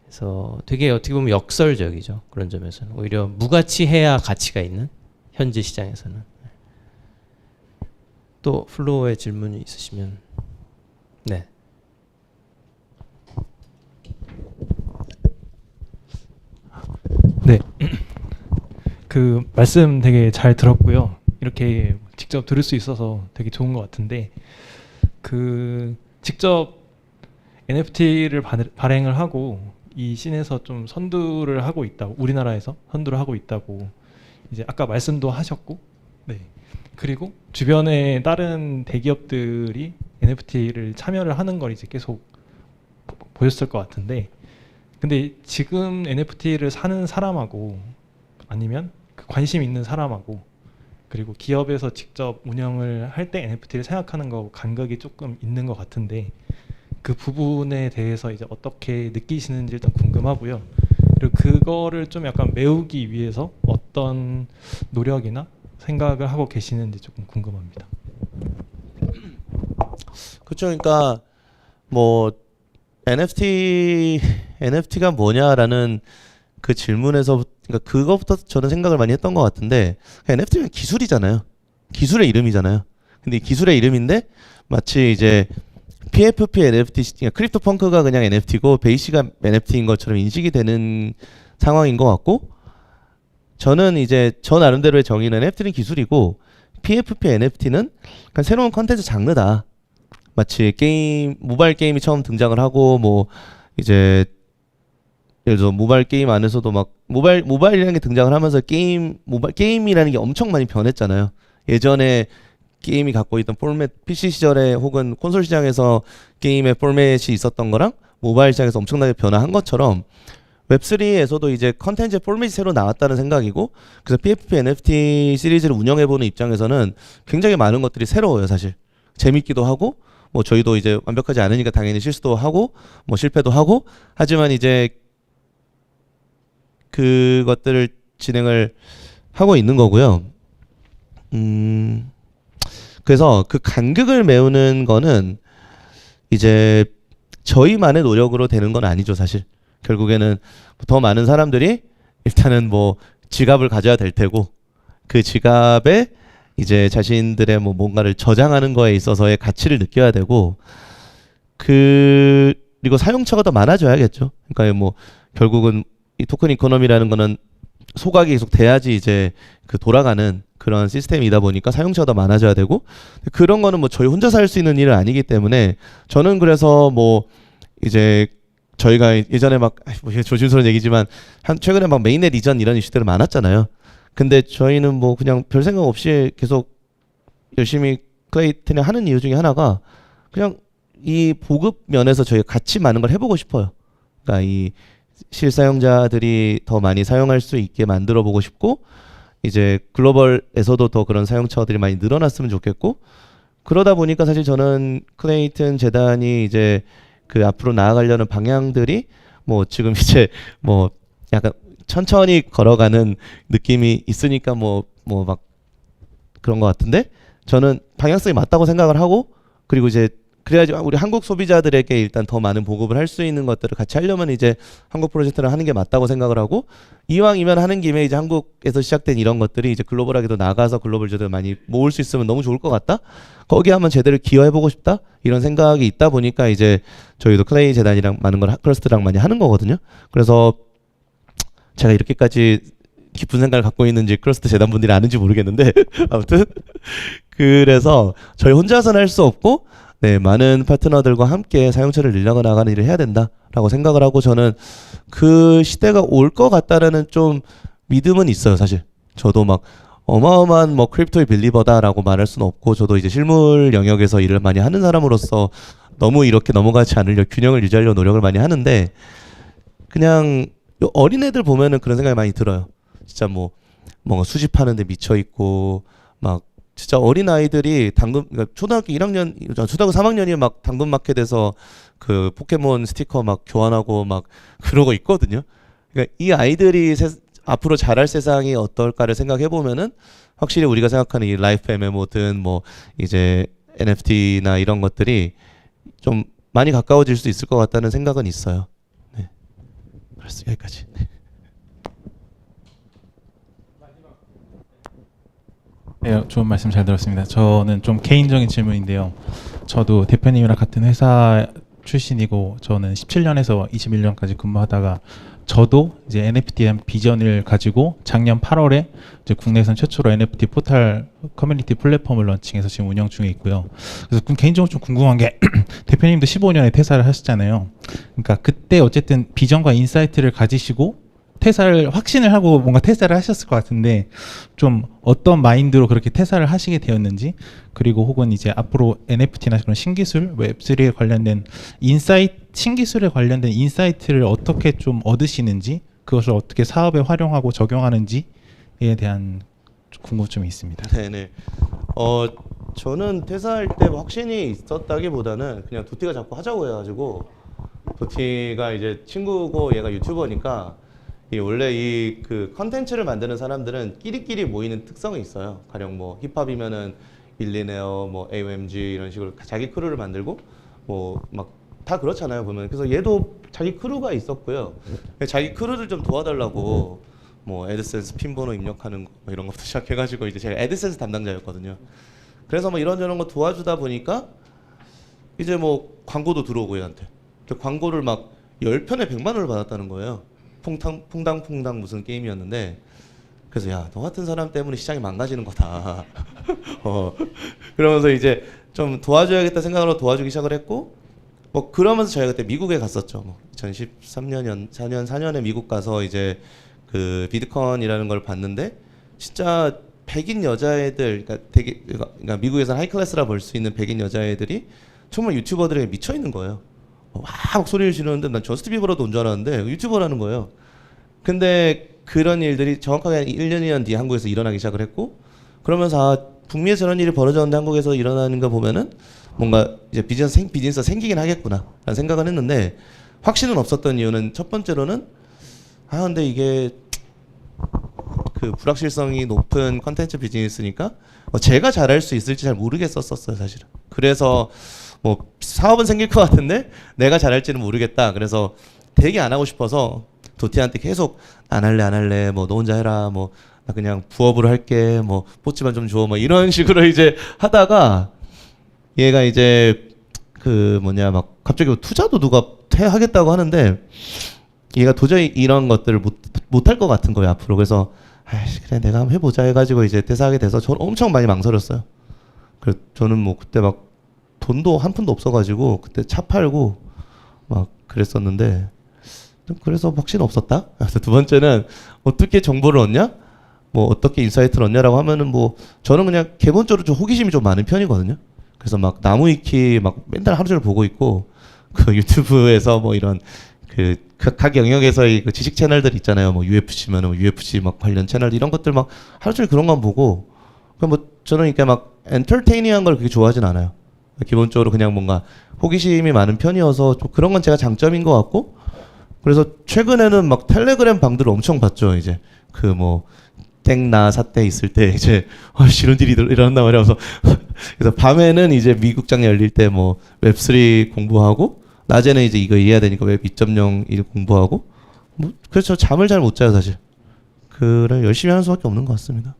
그래서 되게 어떻게 보면 역설적이죠. 그런 점에서는 오히려 무가치해야 가치가 있는 현재 시장에서는. 또 플로어에 질문이 있으시면 네. 네. 그 말씀 되게 잘 들었고요. 이렇게 직접 들을 수 있어서 되게 좋은 것 같은데 그 직접 NFT를 발행을 하고 이 씬에서 좀 선두를 하고 있다고 우리나라에서 선두를 하고 있다고 이제 아까 말씀도 하셨고 네. 그리고 주변에 다른 대기업들이 NFT를 참여를 하는 걸 이제 계속 보였을 것 같은데 근데 지금 NFT를 사는 사람하고 아니면 그 관심 있는 사람하고 그리고 기업에서 직접 운영을 할 때 NFT를 생각하는 거 간극이 조금 있는 것 같은데 그 부분에 대해서 이제 어떻게 느끼시는지 일단 궁금하고요. 그리고 그거를 좀 약간 메우기 위해서 어떤 노력이나 생각을 하고 계시는지 조금 궁금합니다. 그렇죠. 그러니까 뭐 NFT가 뭐냐라는 그 질문에서 그러니까 그것부터 저는 생각을 많이 했던 것 같은데 NFT는 기술이잖아요. 기술의 이름이잖아요. 근데 이 기술의 이름인데 마치 이제 PFP NFT, 그러니까 크립토 펑크가 그냥 NFT고 베이시가 NFT인 것처럼 인식이 되는 상황인 것 같고 저는 이제 저 나름대로의 정의는 NFT는 기술이고 PFP NFT는 그냥 새로운 컨텐츠 장르다. 마치 게임 모바일 게임이 처음 등장을 하고 뭐 이제 예를 들어 모바일 게임 안에서도 막 모바일이라는 게 등장을 하면서 게임이라는 게 엄청 많이 변했잖아요. 예전에 게임이 갖고 있던 포맷 PC 시절에 혹은 콘솔 시장에서 게임의 포맷이 있었던 거랑 모바일 시장에서 엄청나게 변화한 것처럼 웹3에서도 이제 컨텐츠의 포맷이 새로 나왔다는 생각이고 그래서 PFP NFT 시리즈를 운영해보는 입장에서는 굉장히 많은 것들이 새로워요. 사실 재밌기도 하고 뭐 저희도 이제 완벽하지 않으니까 당연히 실수도 하고 뭐 실패도 하고 하지만 이제 그것들을 진행을 하고 있는 거고요. 그래서 그 간극을 메우는 거는 이제 저희만의 노력으로 되는 건 아니죠. 사실 결국에는 더 많은 사람들이 일단은 뭐 지갑을 가져야 될 테고 그 지갑에 이제 자신들의 뭐 뭔가를 저장하는 거에 있어서의 가치를 느껴야 되고 그리고 사용처가 더 많아져야겠죠. 그러니까 뭐 결국은 이 토큰 이코노미라는 거는 소각이 계속 돼야지 이제 그 돌아가는 그런 시스템이다 보니까 사용자가 더 많아져야 되고 그런 거는 뭐 저희 혼자서 할 수 있는 일은 아니기 때문에 저는 그래서 뭐 이제 저희가 예전에 막 뭐 조심스러운 얘기지만 한 최근에 막 메인넷 이전 이런 이슈들이 많았잖아요. 근데 저희는 뭐 그냥 별 생각 없이 계속 열심히 클레이튼을 하는 이유 중에 하나가 그냥 이 보급 면에서 저희가 같이 많은 걸 해보고 싶어요. 그러니까 이 실사용자들이 더 많이 사용할 수 있게 만들어 보고 싶고 이제 글로벌에서도 더 그런 사용처들이 많이 늘어났으면 좋겠고 그러다 보니까 사실 저는 클레이튼 재단이 이제 그 앞으로 나아가려는 방향들이 뭐 지금 이제 뭐 약간 천천히 걸어가는 느낌이 있으니까 뭐 막 그런 것 같은데 저는 방향성이 맞다고 생각을 하고 그리고 이제 그래야지 우리 한국 소비자들에게 일단 더 많은 보급을 할 수 있는 것들을 같이 하려면 이제 한국 프로젝트를 하는 게 맞다고 생각을 하고 이왕이면 하는 김에 이제 한국에서 시작된 이런 것들이 이제 글로벌하게도 나가서 글로벌적으로 많이 모을 수 있으면 너무 좋을 것 같다. 거기 한번 제대로 기여해보고 싶다 이런 생각이 있다 보니까 이제 저희도 클레이 재단이랑 많은 걸 크러스트랑 많이 하는 거거든요. 그래서 제가 이렇게까지 깊은 생각을 갖고 있는지 크러스트 재단 분들이 아는지 모르겠는데 아무튼 그래서 저희 혼자서는 할 수 없고 네, 많은 파트너들과 함께 사용처를 늘려가 나가는 일을 해야 된다라고 생각을 하고 저는 그 시대가 올 것 같다라는 좀 믿음은 있어요, 사실. 저도 막 어마어마한 뭐 크립토의 빌리버다라고 말할 수는 없고 저도 이제 실물 영역에서 일을 많이 하는 사람으로서 너무 이렇게 넘어가지 않으려 균형을 유지하려고 노력을 많이 하는데 그냥 어린애들 보면은 그런 생각이 많이 들어요. 진짜 뭐 뭔가 수집하는데 미쳐 있고 막 진짜 어린 아이들이 그러니까 초등학교 1학년, 초등학교 3학년이 막 당근마켓에서 그 포켓몬 스티커 막 교환하고 막 그러고 있거든요. 그러니까 이 아이들이 앞으로 자랄 세상이 어떨까를 생각해 보면은 확실히 우리가 생각하는 이 라이프 MMO든 뭐 이제 NFT나 이런 것들이 좀 많이 가까워질 수 있을 것 같다는 생각은 있어요. 네. 그래서 여기까지. 네, 좋은 말씀 잘 들었습니다. 저는 좀 개인적인 질문인데요. 저도 대표님이랑 같은 회사 출신이고 저는 17년에서 21년까지 근무하다가 저도 이제 NFT에 대한 비전을 가지고 작년 8월에 이제 국내에선 최초로 NFT 포탈 커뮤니티 플랫폼을 런칭해서 지금 운영 중에 있고요. 그래서 개인적으로 좀 궁금한 게 대표님도 15년에 퇴사를 하셨잖아요. 그러니까 그때 어쨌든 비전과 인사이트를 가지시고 퇴사를 확신을 하고 뭔가 퇴사를 하셨을 것 같은데 좀 어떤 마인드로 그렇게 퇴사를 하시게 되었는지 그리고 혹은 이제 앞으로 NFT나 그런 신기술 웹3에 관련된 신기술에 관련된 인사이트를 어떻게 좀 얻으시는지 그것을 어떻게 사업에 활용하고 적용하는지에 대한 궁금증이 있습니다. 네네. 저는 퇴사할 때 확신이 있었다기보다는 그냥 도티가 자꾸 하자고 해가지고 도티가 이제 친구고 얘가 유튜버니까 원래 이 그 컨텐츠를 만드는 사람들은 끼리끼리 모이는 특성이 있어요. 가령 뭐 힙합이면은 빌리네어, 뭐 AOMG 이런 식으로 자기 크루를 만들고 뭐 막 다 그렇잖아요 보면. 그래서 얘도 자기 크루가 있었고요. 자기 크루를 좀 도와달라고 뭐 애드센스 핀 번호 입력하는 거 뭐 이런 것부터 시작해가지고 이제 제가 애드센스 담당자였거든요. 그래서 뭐 이런저런 거 도와주다 보니까 이제 뭐 광고도 들어오고 얘한테. 광고를 막 10편에 100만 원을 받았다는 거예요. 퐁당퐁당 무슨 게임이었는데 그래서 야, 너 같은 사람 때문에 시장이 망가지는 거다. 그러면서 이제 좀 도와줘야겠다 생각으로 도와주기 시작을 했고 뭐 그러면서 저희가 그때 미국에 갔었죠. 뭐 2013년 4년에 미국 가서 이제 그 비드컨이라는 걸 봤는데 진짜 백인 여자애들 그러니까 미국에서는 하이클래스라 볼 수 있는 백인 여자애들이 정말 유튜버들에게 미쳐 있는 거예요. 막 소리를 지르는데 난 저스트 비버라도 온 줄 알았는데 유튜버라는 거예요. 근데 그런 일들이 정확하게 1년, 2년 뒤에 한국에서 일어나기 시작을 했고 그러면서 북미에서 저런 일이 벌어졌는데 한국에서 일어나는 거 보면은 뭔가 이제 비즈니스가 생기긴 하겠구나 라는 생각은 했는데 확신은 없었던 이유는 첫 번째로는 근데 이게 그 불확실성이 높은 컨텐츠 비즈니스니까 제가 잘할 수 있을지 잘 모르겠었어요 사실은. 그래서 뭐 사업은 생길 것 같은데 내가 잘할지는 모르겠다. 그래서 되게 안 하고 싶어서 도티한테 계속 안 할래 뭐 너 혼자 해라 뭐 나 그냥 부업으로 할게 뭐 포치만 좀 줘 뭐 이런 식으로 이제 하다가 얘가 이제 그 막 갑자기 투자도 누가 하겠다고 하는데 얘가 도저히 이런 것들을 못할 것 같은 거예요 앞으로. 그래서 아이씨 그래 내가 한번 해보자 해가지고 이제 퇴사하게 돼서 저는 엄청 많이 망설였어요. 그 저는 뭐 그때 막 돈도 한 푼도 없어가지고 그때 차 팔고 막 그랬었는데 그래서 확신 없었다. 그래서 두 번째는 어떻게 정보를 얻냐? 뭐 어떻게 인사이트를 얻냐라고 하면은 뭐 저는 그냥 기본적으로 좀 호기심이 좀 많은 편이거든요. 그래서 막 나무위키 막 맨날 하루 종일 보고 있고 그 유튜브에서 뭐 이런 그 각 영역에서의 그 지식 채널들 있잖아요. 뭐 UFC면은 뭐 UFC 막 관련 채널 이런 것들 막 하루 종일 그런 거 보고 그럼 뭐 저는 이렇게 막 엔터테이닝한 걸 그렇게 좋아하진 않아요. 기본적으로 그냥 뭔가 호기심이 많은 편이어서 좀 그런 건 제가 장점인 것 같고 그래서 최근에는 막 텔레그램 방들을 엄청 봤죠. 이제 그 뭐 땡나 사태 있을 때 이제 이런 일이 일어난단 말이야. 그래서 밤에는 이제 미국장 열릴 때 뭐 웹3 공부하고 낮에는 이제 이거 이해해야 되니까 웹 2.0 공부하고 뭐 그래서 잠을 잘 못 자요 사실. 그래 열심히 하는 수밖에 없는 것 같습니다.